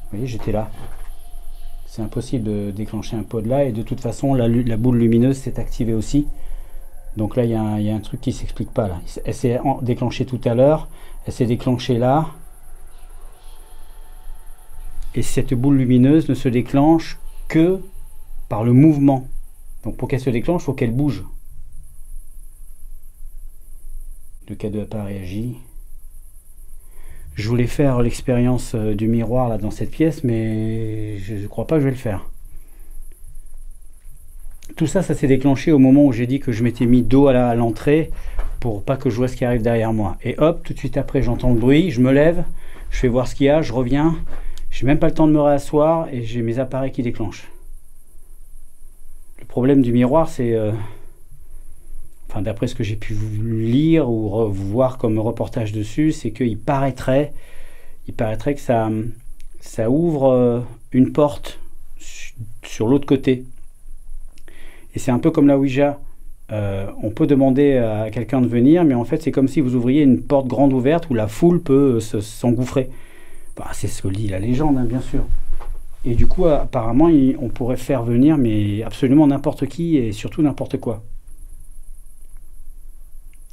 Vous voyez, j'étais là. C'est impossible de déclencher un pod là, et de toute façon la boule lumineuse s'est activée aussi. Donc là il y a un truc qui s'explique pas là. Elle s'est déclenchée tout à l'heure, elle s'est déclenchée là. Et cette boule lumineuse ne se déclenche que par le mouvement. Donc pour qu'elle se déclenche, il faut qu'elle bouge. Le K2 n'a pas réagi. Je voulais faire l'expérience du miroir là dans cette pièce, mais je ne crois pas que je vais le faire. Tout ça, ça s'est déclenché au moment où j'ai dit que je m'étais mis dos à l'entrée pour pas que je vois ce qui arrive derrière moi. Et hop, tout de suite après, j'entends le bruit, je me lève, je fais voir ce qu'il y a, je reviens. J'ai même pas le temps de me réasseoir et j'ai mes appareils qui déclenchent. Le problème du miroir, c'est... enfin, d'après ce que j'ai pu lire ou voir comme reportage dessus, c'est qu'il paraîtrait que ça ouvre une porte sur l'autre côté. Et c'est un peu comme la Ouija. On peut demander à quelqu'un de venir, mais en fait, c'est comme si vous ouvriez une porte grande ouverte où la foule peut s'engouffrer. Bah, c'est ce que dit la légende, hein, bien sûr. Et du coup, apparemment, on pourrait faire venir mais absolument n'importe qui et surtout n'importe quoi.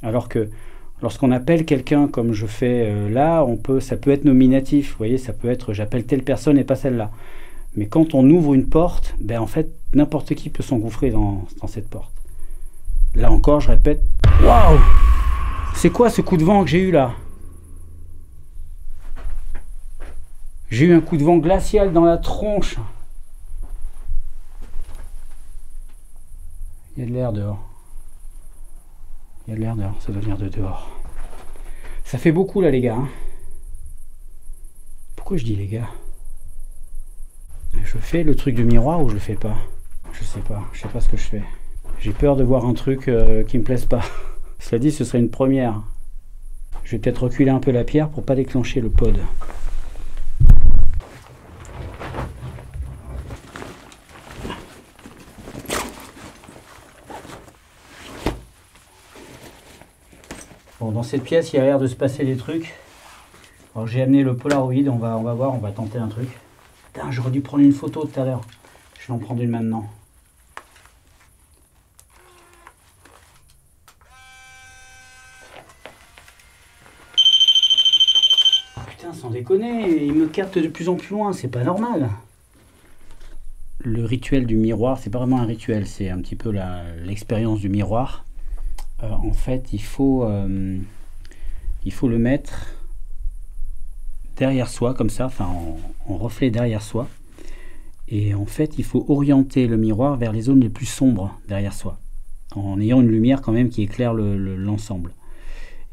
Alors que lorsqu'on appelle quelqu'un comme je fais là, ça peut être nominatif. Vous voyez, ça peut être j'appelle telle personne et pas celle-là. Mais quand on ouvre une porte, ben en fait, n'importe qui peut s'engouffrer dans cette porte. Là encore, je répète, waouh! C'est quoi ce coup de vent que j'ai eu là? J'ai eu un coup de vent glacial dans la tronche. Il y a de l'air dehors. Il y a de l'air dehors, ça doit venir de dehors. Ça fait beaucoup là les gars. Hein. Pourquoi je dis les gars? Je fais le truc du miroir ou je le fais pas? Je sais pas ce que je fais. J'ai peur de voir un truc qui me plaise pas. Cela dit, ce serait une première. Je vais peut-être reculer un peu la pierre pour pas déclencher le pod. Bon, dans cette pièce, il y a l'air de se passer des trucs. Alors j'ai amené le Polaroid, on va voir, on va tenter un truc. Putain, j'aurais dû prendre une photo tout à l'heure. Je vais en prendre une maintenant. Putain, sans déconner, il me capte de plus en plus loin, c'est pas normal. Le rituel du miroir, c'est pas vraiment un rituel, c'est un petit peu l'expérience du miroir. En fait, il faut le mettre derrière soi, comme ça, enfin en reflet derrière soi. Et en fait, il faut orienter le miroir vers les zones les plus sombres derrière soi, en ayant une lumière quand même qui éclaire l'ensemble.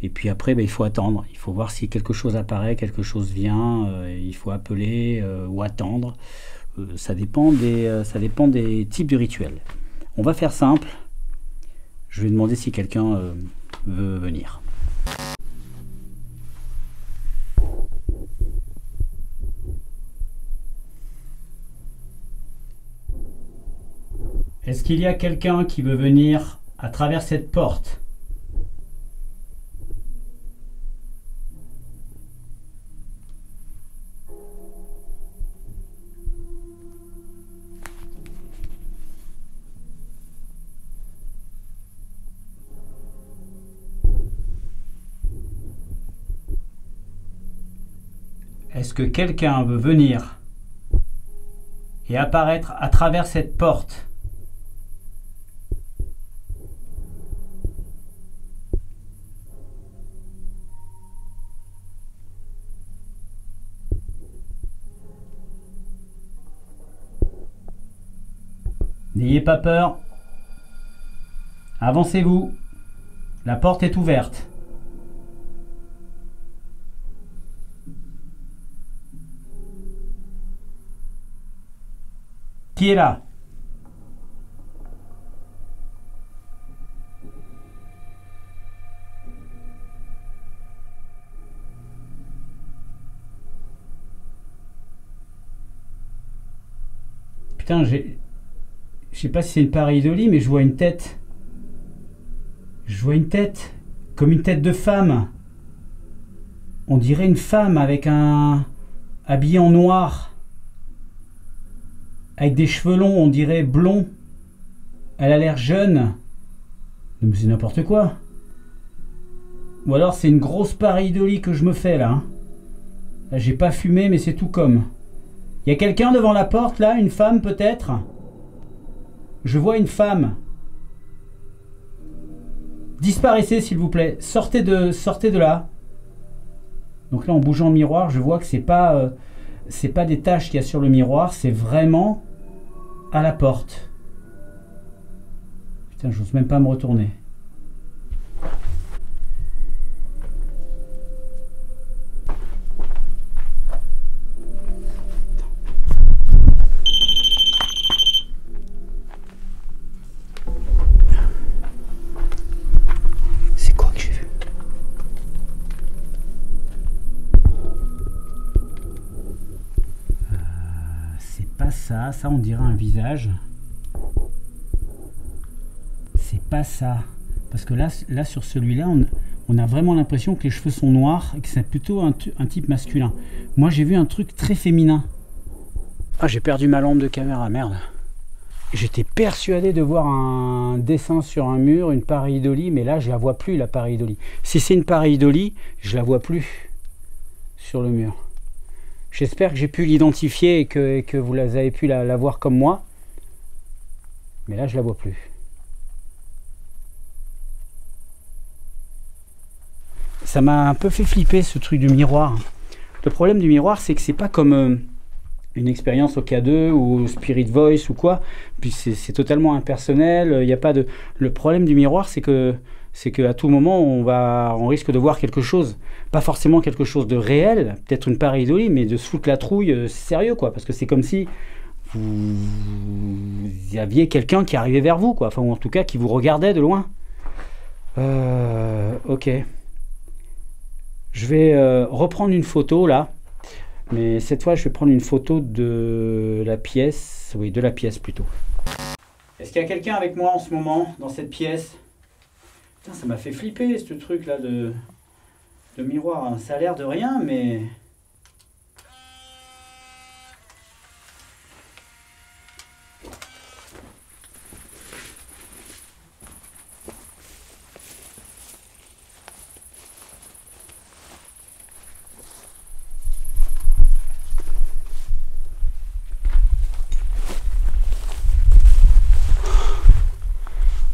Et puis après, il faut attendre. Il faut voir si quelque chose apparaît, quelque chose vient. Il faut appeler ou attendre. Ça dépend des types de rituels. On va faire simple. Je vais demander si quelqu'un veut venir. Est-ce qu'il y a quelqu'un qui veut venir à travers cette porte? Est-ce que quelqu'un veut venir et apparaître à travers cette porte? N'ayez pas peur. Avancez-vous. La porte est ouverte. Qui est là? Putain, je sais pas si c'est une pareidolie, mais je vois une tête. Je vois une tête, comme une tête de femme. On dirait une femme avec habillée en noir. Avec des cheveux longs, on dirait blond. Elle a l'air jeune. Mais c'est n'importe quoi. Ou alors c'est une grosse pareidolie que je me fais là. Là j'ai pas fumé, mais c'est tout comme. Il y a quelqu'un devant la porte là, une femme peut-être. Je vois une femme. Disparaissez s'il vous plaît. Sortez de là. Donc là en bougeant le miroir, je vois que c'est pas des taches qu'il y a sur le miroir, c'est vraiment à la porte. Putain, j'ose même pas me retourner. Ça on dirait un visage. C'est pas ça. Parce que là sur celui-là, on a vraiment l'impression que les cheveux sont noirs et que c'est plutôt un type masculin. Moi j'ai vu un truc très féminin. Ah, j'ai perdu ma lampe de caméra, merde. J'étais persuadé de voir un dessin sur un mur, une pareidolie, mais là je la vois plus, la pareidolie. Si c'est une pareidolie, je la vois plus sur le mur. J'espère que j'ai pu l'identifier et que vous avez pu la voir comme moi. Mais là, je la vois plus. Ça m'a un peu fait flipper ce truc du miroir. Le problème du miroir, c'est que c'est pas comme une expérience au K2 ou au Spirit Voice ou quoi. Puis c'est totalement impersonnel. Il y a pas de. Le problème du miroir, c'est que à tout moment, on risque de voir quelque chose. Pas forcément quelque chose de réel, peut-être une pareidolie, mais de se foutre la trouille, c'est sérieux, quoi. Parce que c'est comme si vous aviez quelqu'un qui arrivait vers vous, quoi. Enfin, ou en tout cas, qui vous regardait de loin. Ok. Je vais reprendre une photo, là. Mais cette fois, je vais prendre une photo de la pièce. Oui, de la pièce, plutôt. Est-ce qu'il y a quelqu'un avec moi en ce moment, dans cette pièce ? Putain, ça m'a fait flipper ce truc là de miroir. Ça a l'air de rien, mais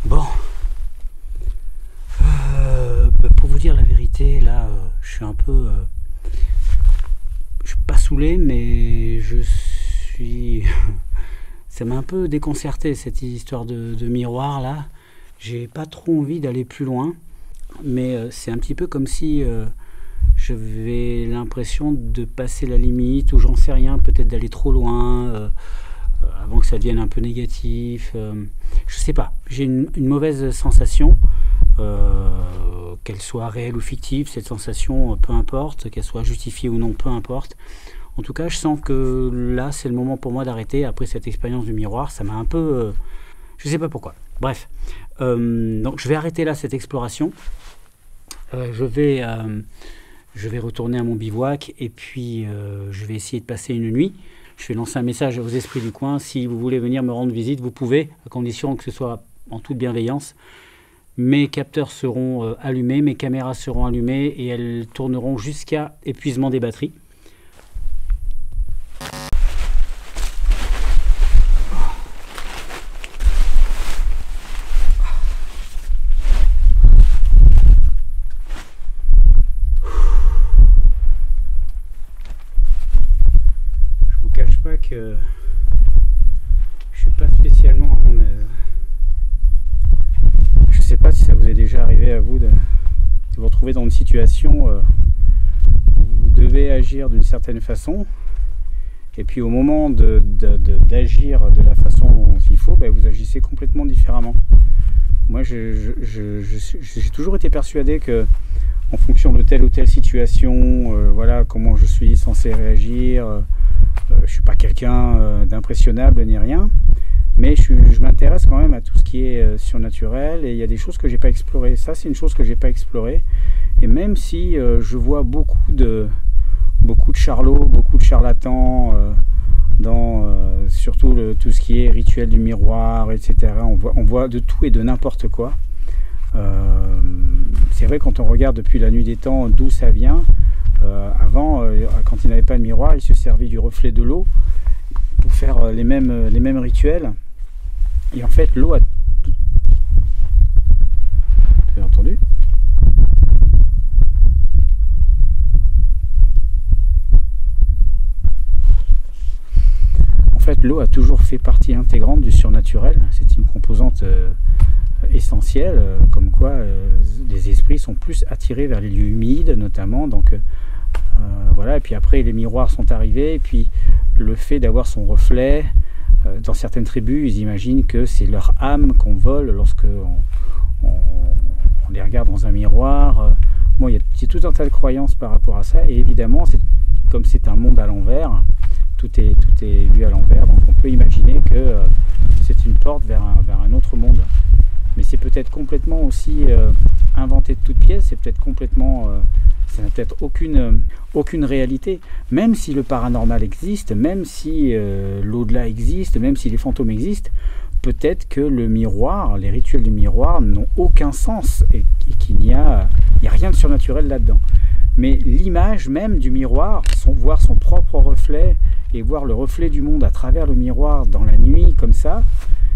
bon. Pour vous dire la vérité, là, je suis un peu... je suis pas saoulé, mais je suis... ça m'a un peu déconcerté, cette histoire de miroir, là. J'ai pas trop envie d'aller plus loin, mais c'est un petit peu comme si j'avais l'impression de passer la limite, ou j'en sais rien, peut-être d'aller trop loin, avant que ça devienne un peu négatif. Je sais pas, j'ai une mauvaise sensation. Qu'elle soit réelle ou fictive, cette sensation, peu importe, qu'elle soit justifiée ou non, peu importe. En tout cas, je sens que là, c'est le moment pour moi d'arrêter. Après cette expérience du miroir, ça m'a un peu... je sais pas pourquoi. Bref, donc je vais arrêter là cette exploration. Je vais retourner à mon bivouac et puis je vais essayer de passer une nuit. Je vais lancer un message aux esprits du coin. Si vous voulez venir me rendre visite, vous pouvez, à condition que ce soit en toute bienveillance. Mes capteurs seront allumés, mes caméras seront allumées et elles tourneront jusqu'à épuisement des batteries. Je vous cache pas que je suis pas spécialement à mon aise. Je ne sais pas si ça vous est déjà arrivé à vous de vous retrouver dans une situation où vous devez agir d'une certaine façon et puis au moment d'agir de la façon dont il faut, ben, vous agissez complètement différemment. Moi j'ai toujours été persuadé que en fonction de telle ou telle situation, voilà comment je suis censé réagir, Je suis pas quelqu'un d'impressionnable ni rien, mais je m'intéresse quand même à tout ce qui est surnaturel, et il y a des choses que j'ai pas explorées. Ça, c'est une chose que j'ai pas explorée. Et même si je vois beaucoup de charlots, beaucoup de charlatans dans surtout tout ce qui est rituel du miroir, etc. On voit de tout et de n'importe quoi. C'est vrai, quand on regarde depuis la nuit des temps d'où ça vient, avant, quand il n'avait pas de miroir, il se servait du reflet de l'eau pour faire les mêmes rituels. Et en fait, l'eau a... Vous avez entendu ? En fait, l'eau a toujours fait partie intégrante du surnaturel. C'est une composante essentielle, comme quoi les esprits sont plus attirés vers les lieux humides, notamment. Donc voilà. Et puis après, les miroirs sont arrivés. Et puis le fait d'avoir son reflet, dans certaines tribus, ils imaginent que c'est leur âme qu'on vole lorsque on les regarde dans un miroir. Bon, il y a tout un tas de croyances par rapport à ça. Et évidemment, comme c'est un monde à l'envers, tout est vu à l'envers, donc on peut imaginer que c'est une porte vers un autre monde. Mais c'est peut-être complètement aussi inventé de toutes pièces, c'est peut-être complètement... ça n'a peut-être aucune réalité. Même si le paranormal existe, même si l'au-delà existe, même si les fantômes existent, peut-être que le miroir, les rituels du miroir n'ont aucun sens et qu'il n'y a rien de surnaturel là-dedans. Mais l'image même du miroir, voir son propre reflet et voir le reflet du monde à travers le miroir dans la nuit comme ça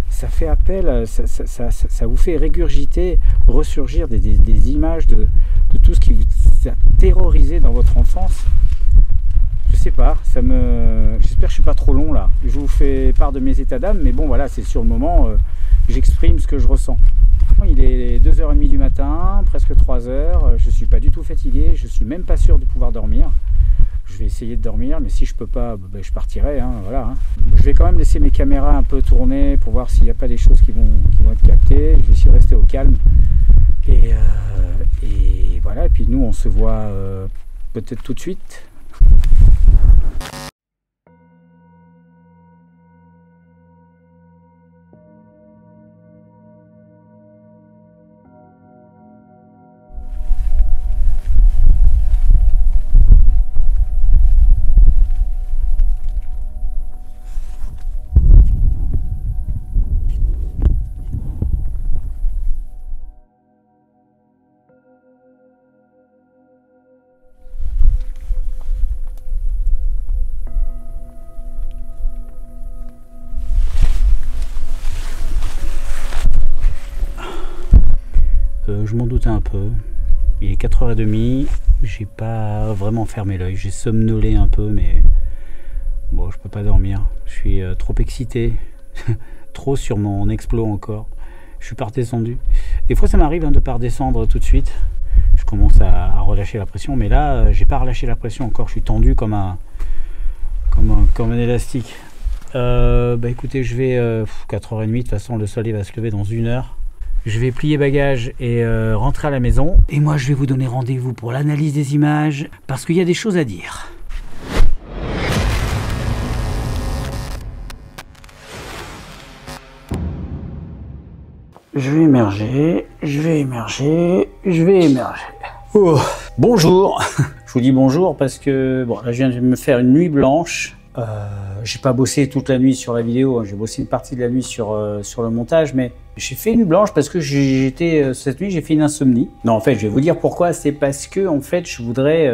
fait appel, ça vous fait régurgiter, ressurgir des images de tout ce qui vous a terrorisé dans votre enfance. Je sais pas, j'espère que je suis pas trop long là. Je vous fais part de mes états d'âme, mais bon voilà, c'est sur le moment, j'exprime ce que je ressens. Il est 2h30 du matin, presque 3h, je suis pas du tout fatigué, je suis même pas sûr de pouvoir dormir. Je vais essayer de dormir, mais si je peux pas, ben, je partirai. Hein, voilà, hein. Je vais quand même laisser mes caméras un peu tourner pour voir s'il n'y a pas des choses qui vont être captées. Je vais essayer de rester au calme. Et voilà, et puis nous on se voit peut-être tout de suite. Je m'en doutais un peu. Il est 4h30, j'ai pas vraiment fermé l'œil, j'ai somnolé un peu, mais bon, je peux pas dormir. Je suis trop excité, trop sur mon explo encore. Je suis pas redescendu. Des fois, ça m'arrive de pas redescendre tout de suite. Je commence à relâcher la pression, mais là, j'ai pas relâché la pression encore. Je suis tendu comme un élastique. Bah écoutez, je vais 4h30. De toute façon, le soleil va se lever dans 1 heure. Je vais plier bagages et rentrer à la maison. Et moi, je vais vous donner rendez-vous pour l'analyse des images, parce qu'il y a des choses à dire. Je vais émerger, je vais émerger, je vais émerger. Oh, bonjour. Je vous dis bonjour parce que bon, là, je viens de me faire une nuit blanche. J'ai pas bossé toute la nuit sur la vidéo, j'ai bossé une partie de la nuit sur le montage, mais j'ai fait une nuit blanche parce que cette nuit j'ai fait une insomnie. Non, en fait, je vais vous dire pourquoi. C'est parce que en fait, je voudrais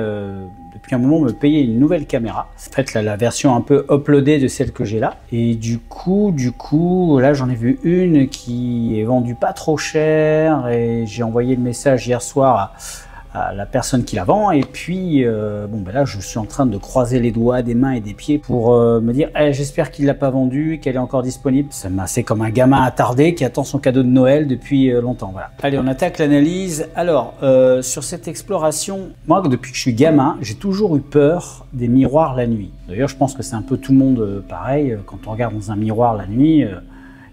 depuis un moment me payer une nouvelle caméra. En fait, la version un peu uploadée de celle que j'ai là. Et du coup, là, j'en ai vu une qui est vendue pas trop cher et j'ai envoyé le message hier soir à la personne qui la vend, et puis bon ben là je suis en train de croiser les doigts des mains et des pieds pour me dire j'espère qu'il l'a pas vendue, qu'elle est encore disponible. C'est comme un gamin attardé qui attend son cadeau de Noël depuis longtemps. Voilà. Allez, on attaque l'analyse. Alors sur cette exploration, moi depuis que je suis gamin, j'ai toujours eu peur des miroirs la nuit. D'ailleurs je pense que c'est un peu tout le monde pareil, quand on regarde dans un miroir la nuit,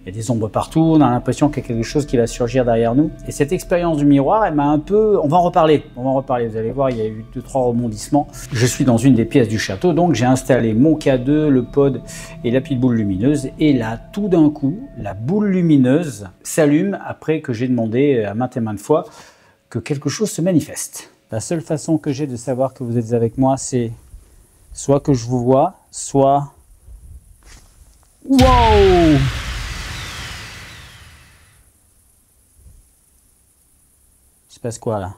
il y a des ombres partout, on a l'impression qu'il y a quelque chose qui va surgir derrière nous. Et cette expérience du miroir, elle m'a un peu... On va en reparler, vous allez voir, il y a eu 2-3 rebondissements. Je suis dans une des pièces du château, donc j'ai installé mon K2, le pod et la petite boule lumineuse. Et là, tout d'un coup, la boule lumineuse s'allume après que j'ai demandé à maintes et maintes fois que quelque chose se manifeste. La seule façon que j'ai de savoir que vous êtes avec moi, c'est soit que je vous vois, soit... Wow! Il se passe quoi là?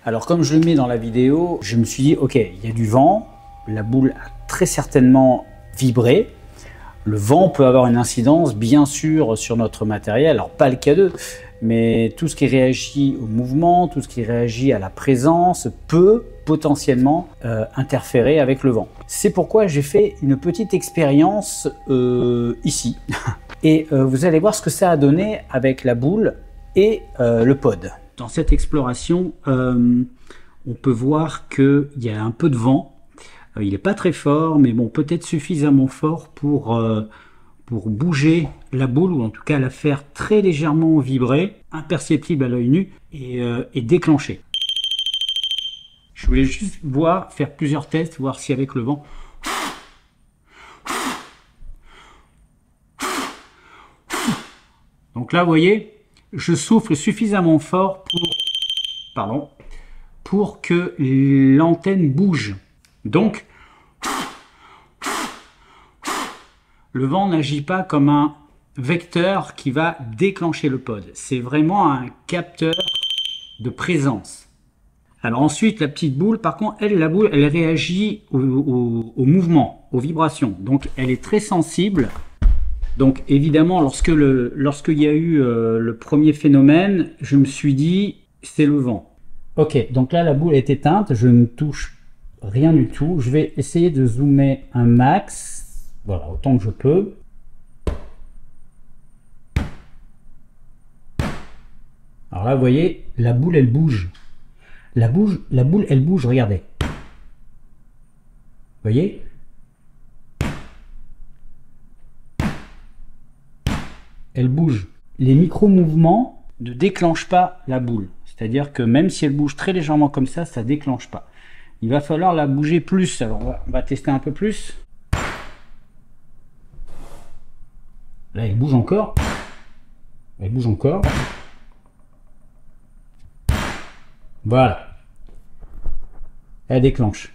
Alors comme je le mets dans la vidéo, je me suis dit, ok, il y a du vent, la boule a très certainement vibré. Le vent peut avoir une incidence, bien sûr, sur notre matériel. Alors, pas le K2, mais tout ce qui réagit au mouvement, tout ce qui réagit à la présence peut potentiellement interférer avec le vent. C'est pourquoi j'ai fait une petite expérience ici. Et vous allez voir ce que ça a donné avec la boule et le pod. Dans cette exploration, on peut voir qu'il y a un peu de vent. Il n'est pas très fort, mais bon, peut-être suffisamment fort pour bouger la boule, ou en tout cas la faire très légèrement vibrer, imperceptible à l'œil nu, et déclencher. Je voulais juste faire plusieurs tests, voir si avec le vent... Donc là, vous voyez, je souffle suffisamment fort pour que l'antenne bouge. Donc, le vent n'agit pas comme un vecteur qui va déclencher le pod. C'est vraiment un capteur de présence. Alors ensuite, la petite boule, par contre, la boule, elle réagit au mouvement, aux vibrations. Donc, elle est très sensible. Donc, évidemment, lorsqu'il y a eu le premier phénomène, je me suis dit, c'est le vent. Ok, donc là, la boule est éteinte. Je ne touche rien du tout. Je vais essayer de zoomer un max. Voilà, autant que je peux. Alors là, vous voyez, la boule, elle bouge. La boule, elle bouge, regardez. Vous voyez? Elle bouge. Les micro-mouvements ne déclenchent pas la boule. C'est-à-dire que même si elle bouge très légèrement comme ça, ça ne déclenche pas. Il va falloir la bouger plus. Alors on va tester un peu plus. Là, elle bouge encore. Elle bouge encore. Voilà. Elle déclenche.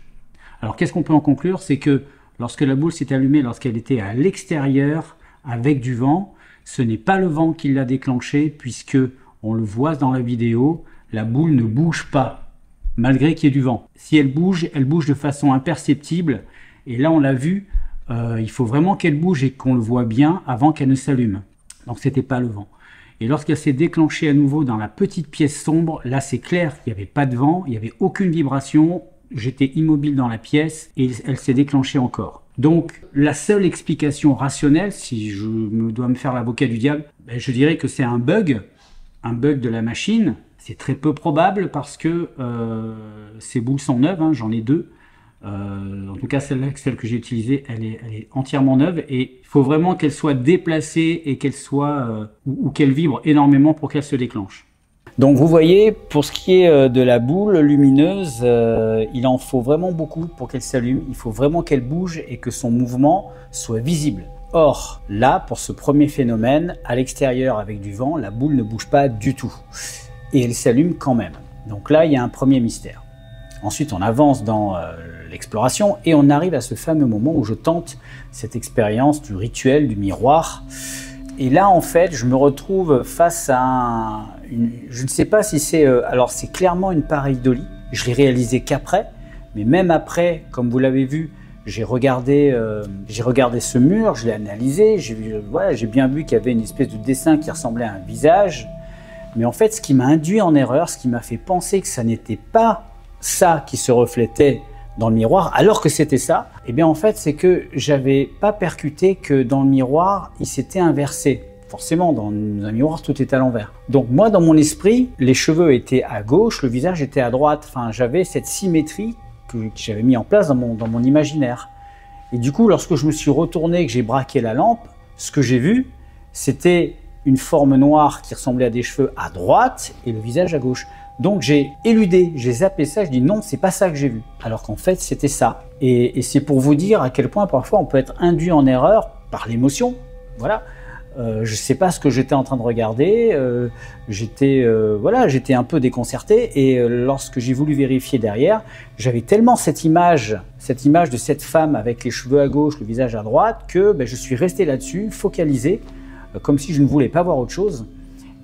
Alors qu'est-ce qu'on peut en conclure? C'est que lorsque la boule s'est allumée, lorsqu'elle était à l'extérieur avec du vent, ce n'est pas le vent qui l'a déclenché, puisque on le voit dans la vidéo, la boule ne bouge pas malgré qu'il y ait du vent. Si elle bouge de façon imperceptible. Et là, on l'a vu, il faut vraiment qu'elle bouge et qu'on le voit bien avant qu'elle ne s'allume. Donc, c'était pas le vent. Et lorsqu'elle s'est déclenchée à nouveau dans la petite pièce sombre, là, c'est clair qu'il n'y avait pas de vent, il n'y avait aucune vibration. J'étais immobile dans la pièce et elle s'est déclenchée encore. Donc, la seule explication rationnelle, si je dois me faire l'avocat du diable, ben, je dirais que c'est un bug de la machine. C'est très peu probable parce que ces boules sont neuves, hein, j'en ai deux. En tout cas, celle que j'ai utilisée, elle est entièrement neuve et il faut vraiment qu'elle soit déplacée et qu'elle soit ou qu'elle vibre énormément pour qu'elle se déclenche. Donc vous voyez, pour ce qui est de la boule lumineuse, il en faut vraiment beaucoup pour qu'elle s'allume. Il faut vraiment qu'elle bouge et que son mouvement soit visible. Or, là, pour ce premier phénomène, à l'extérieur avec du vent, la boule ne bouge pas du tout. Et elle s'allume quand même. Donc là, il y a un premier mystère. Ensuite, on avance dans l'exploration et on arrive à ce fameux moment où je tente cette expérience du rituel, du miroir. Et là, en fait, je me retrouve face à je ne sais pas si c'est... alors, c'est clairement une pareidolie. Je l'ai réalisé qu'après. Mais même après, comme vous l'avez vu, j'ai regardé ce mur, je l'ai analysé. J'ai bien vu qu'il y avait une espèce de dessin qui ressemblait à un visage. Mais en fait, ce qui m'a induit en erreur, ce qui m'a fait penser que ça n'était pas ça qui se reflétait dans le miroir, alors que c'était ça, eh bien en fait, c'est que j'avais pas percuté que dans le miroir, il s'était inversé. Forcément, dans un miroir, tout est à l'envers. Donc moi, dans mon esprit, les cheveux étaient à gauche, le visage était à droite. Enfin, j'avais cette symétrie que j'avais mis en place dans mon imaginaire. Et du coup, lorsque je me suis retourné et que j'ai braqué la lampe, ce que j'ai vu, c'était une forme noire qui ressemblait à des cheveux à droite et le visage à gauche. Donc j'ai éludé, j'ai zappé ça, je dis non, c'est pas ça que j'ai vu. Alors qu'en fait, c'était ça. Et c'est pour vous dire à quel point parfois on peut être induit en erreur par l'émotion. Voilà. Je sais pas ce que j'étais en train de regarder. J'étais un peu déconcerté. Et lorsque j'ai voulu vérifier derrière, j'avais tellement cette image de cette femme avec les cheveux à gauche, le visage à droite, que je suis resté là-dessus, focalisé, comme si je ne voulais pas voir autre chose.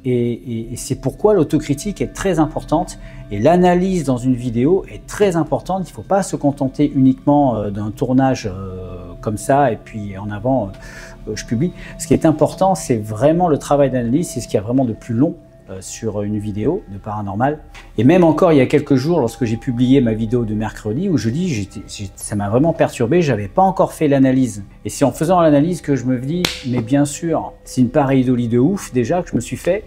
Et c'est pourquoi l'autocritique est très importante et l'analyse dans une vidéo est très importante. Il ne faut pas se contenter uniquement d'un tournage comme ça et puis en avant je publie. Ce qui est important, c'est vraiment le travail d'analyse, c'est ce qu'il y a vraiment de plus long sur une vidéo de paranormal. Et même encore il y a quelques jours, lorsque j'ai publié ma vidéo de mercredi ou jeudi, ça m'a vraiment perturbé, j'avais pas encore fait l'analyse. Et c'est en faisant l'analyse que je me dis, mais bien sûr, c'est une pareidolie de ouf déjà que je me suis fait.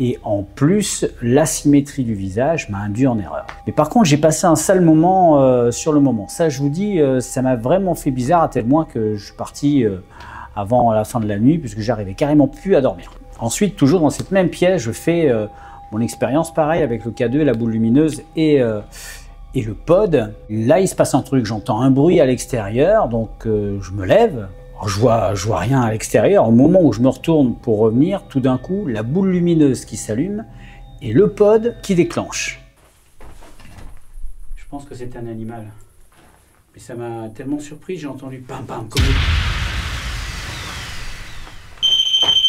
Et en plus, l'asymétrie du visage m'a induit en erreur. Mais par contre, j'ai passé un sale moment sur le moment. Ça, je vous dis, ça m'a vraiment fait bizarre à tel point que je suis parti avant la fin de la nuit puisque j'arrivais carrément plus à dormir. Ensuite, toujours dans cette même pièce, je fais mon expérience pareil avec le K2, la boule lumineuse et le pod. Là, il se passe un truc, j'entends un bruit à l'extérieur, donc je me lève. Alors, je vois rien à l'extérieur. Au moment où je me retourne pour revenir, tout d'un coup, la boule lumineuse qui s'allume et le pod qui déclenche. Je pense que c'est un animal. Mais ça m'a tellement surpris, j'ai entendu pam pam comme...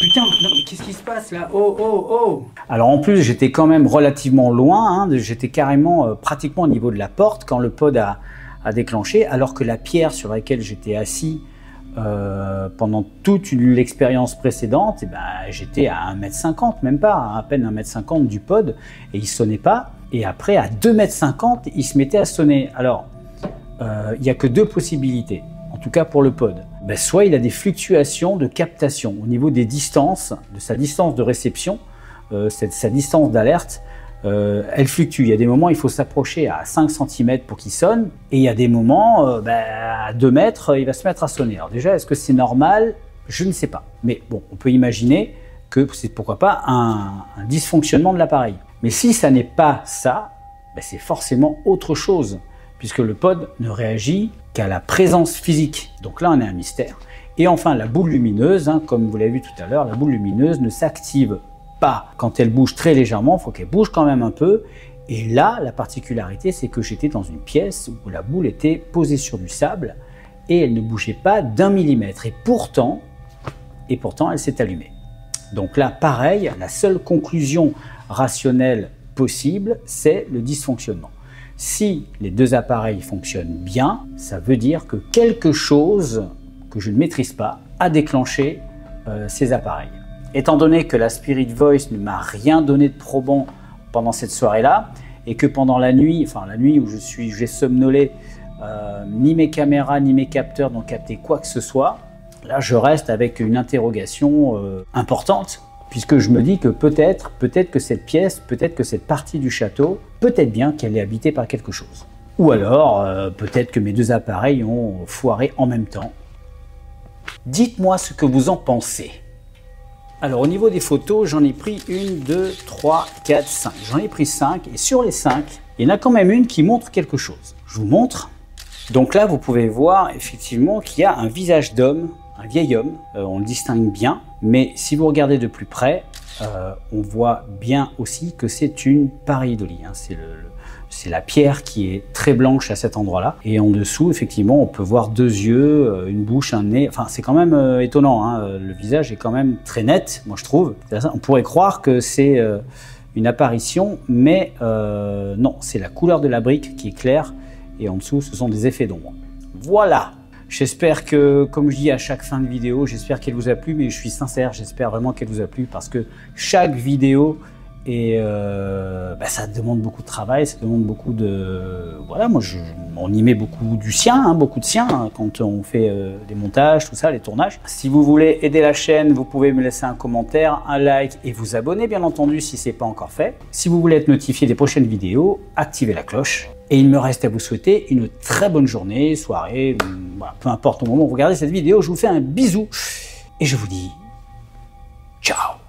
Putain, non, mais qu'est-ce qui se passe là? Oh, oh, oh! Alors en plus, j'étais quand même relativement loin, hein, j'étais carrément pratiquement au niveau de la porte quand le pod a déclenché, alors que la pierre sur laquelle j'étais assis pendant toute l'expérience précédente, j'étais à 1,50 m, même pas, à peine 1,50 m du pod, et il sonnait pas. Et après, à 2,50 m, il se mettait à sonner. Alors, il n'y a que deux possibilités, en tout cas pour le pod. Soit il a des fluctuations de captation au niveau des distances, de sa distance de réception, sa distance d'alerte, elle fluctue. Il y a des moments, il faut s'approcher à 5 cm pour qu'il sonne, et il y a des moments, à 2 mètres, il va se mettre à sonner. Alors déjà, est-ce que c'est normal? Je ne sais pas. Mais bon, on peut imaginer que c'est pourquoi pas un dysfonctionnement de l'appareil. Mais si ça n'est pas ça, c'est forcément autre chose, puisque le pod ne réagit qu'à la présence physique. Donc là, on a un mystère. Et enfin, la boule lumineuse, hein, comme vous l'avez vu tout à l'heure, la boule lumineuse ne s'active pas quand elle bouge très légèrement, il faut qu'elle bouge quand même un peu. Et là, la particularité, c'est que j'étais dans une pièce où la boule était posée sur du sable et elle ne bougeait pas d'1 millimètre. Et pourtant, elle s'est allumée. Donc là, pareil, la seule conclusion rationnelle possible, c'est le dysfonctionnement. Si les deux appareils fonctionnent bien, ça veut dire que quelque chose que je ne maîtrise pas a déclenché ces appareils. Étant donné que la Spirit Voice ne m'a rien donné de probant pendant cette soirée-là, et que pendant la nuit, la nuit où j'ai somnolé, ni mes caméras ni mes capteurs n'ont capté quoi que ce soit, là je reste avec une interrogation importante, puisque je me dis que peut-être que cette pièce, peut-être que cette partie du château, peut-être bien qu'elle est habitée par quelque chose. Ou alors, peut-être que mes deux appareils ont foiré en même temps. Dites-moi ce que vous en pensez. Alors au niveau des photos, j'en ai pris 1, 2, 3, 4, 5. J'en ai pris 5 et sur les 5, il y en a quand même une qui montre quelque chose. Je vous montre. Donc là, vous pouvez voir effectivement qu'il y a un visage d'homme, un vieil homme. On le distingue bien, mais si vous regardez de plus près, on voit bien aussi que c'est une pareidolie. Hein. C'est la pierre qui est très blanche à cet endroit-là. Et en dessous, effectivement, on peut voir deux yeux, une bouche, un nez. Enfin, c'est quand même étonnant. Hein. Le visage est quand même très net, moi je trouve. On pourrait croire que c'est une apparition, mais non, c'est la couleur de la brique qui est claire. Et en dessous, ce sont des effets d'ombre. Voilà! J'espère que, comme je dis à chaque fin de vidéo, j'espère qu'elle vous a plu, mais je suis sincère, j'espère vraiment qu'elle vous a plu parce que chaque vidéo, ça demande beaucoup de travail, ça demande beaucoup de... Voilà, moi, on y met beaucoup du sien, hein, beaucoup de sien, hein, quand on fait des montages, tout ça, les tournages. Si vous voulez aider la chaîne, vous pouvez me laisser un commentaire, un like et vous abonner, bien entendu, si ce n'est pas encore fait. Si vous voulez être notifié des prochaines vidéos, activez la cloche. Et il me reste à vous souhaiter une très bonne journée, soirée, voilà, peu importe au moment où vous regardez cette vidéo, je vous fais un bisou et je vous dis ciao.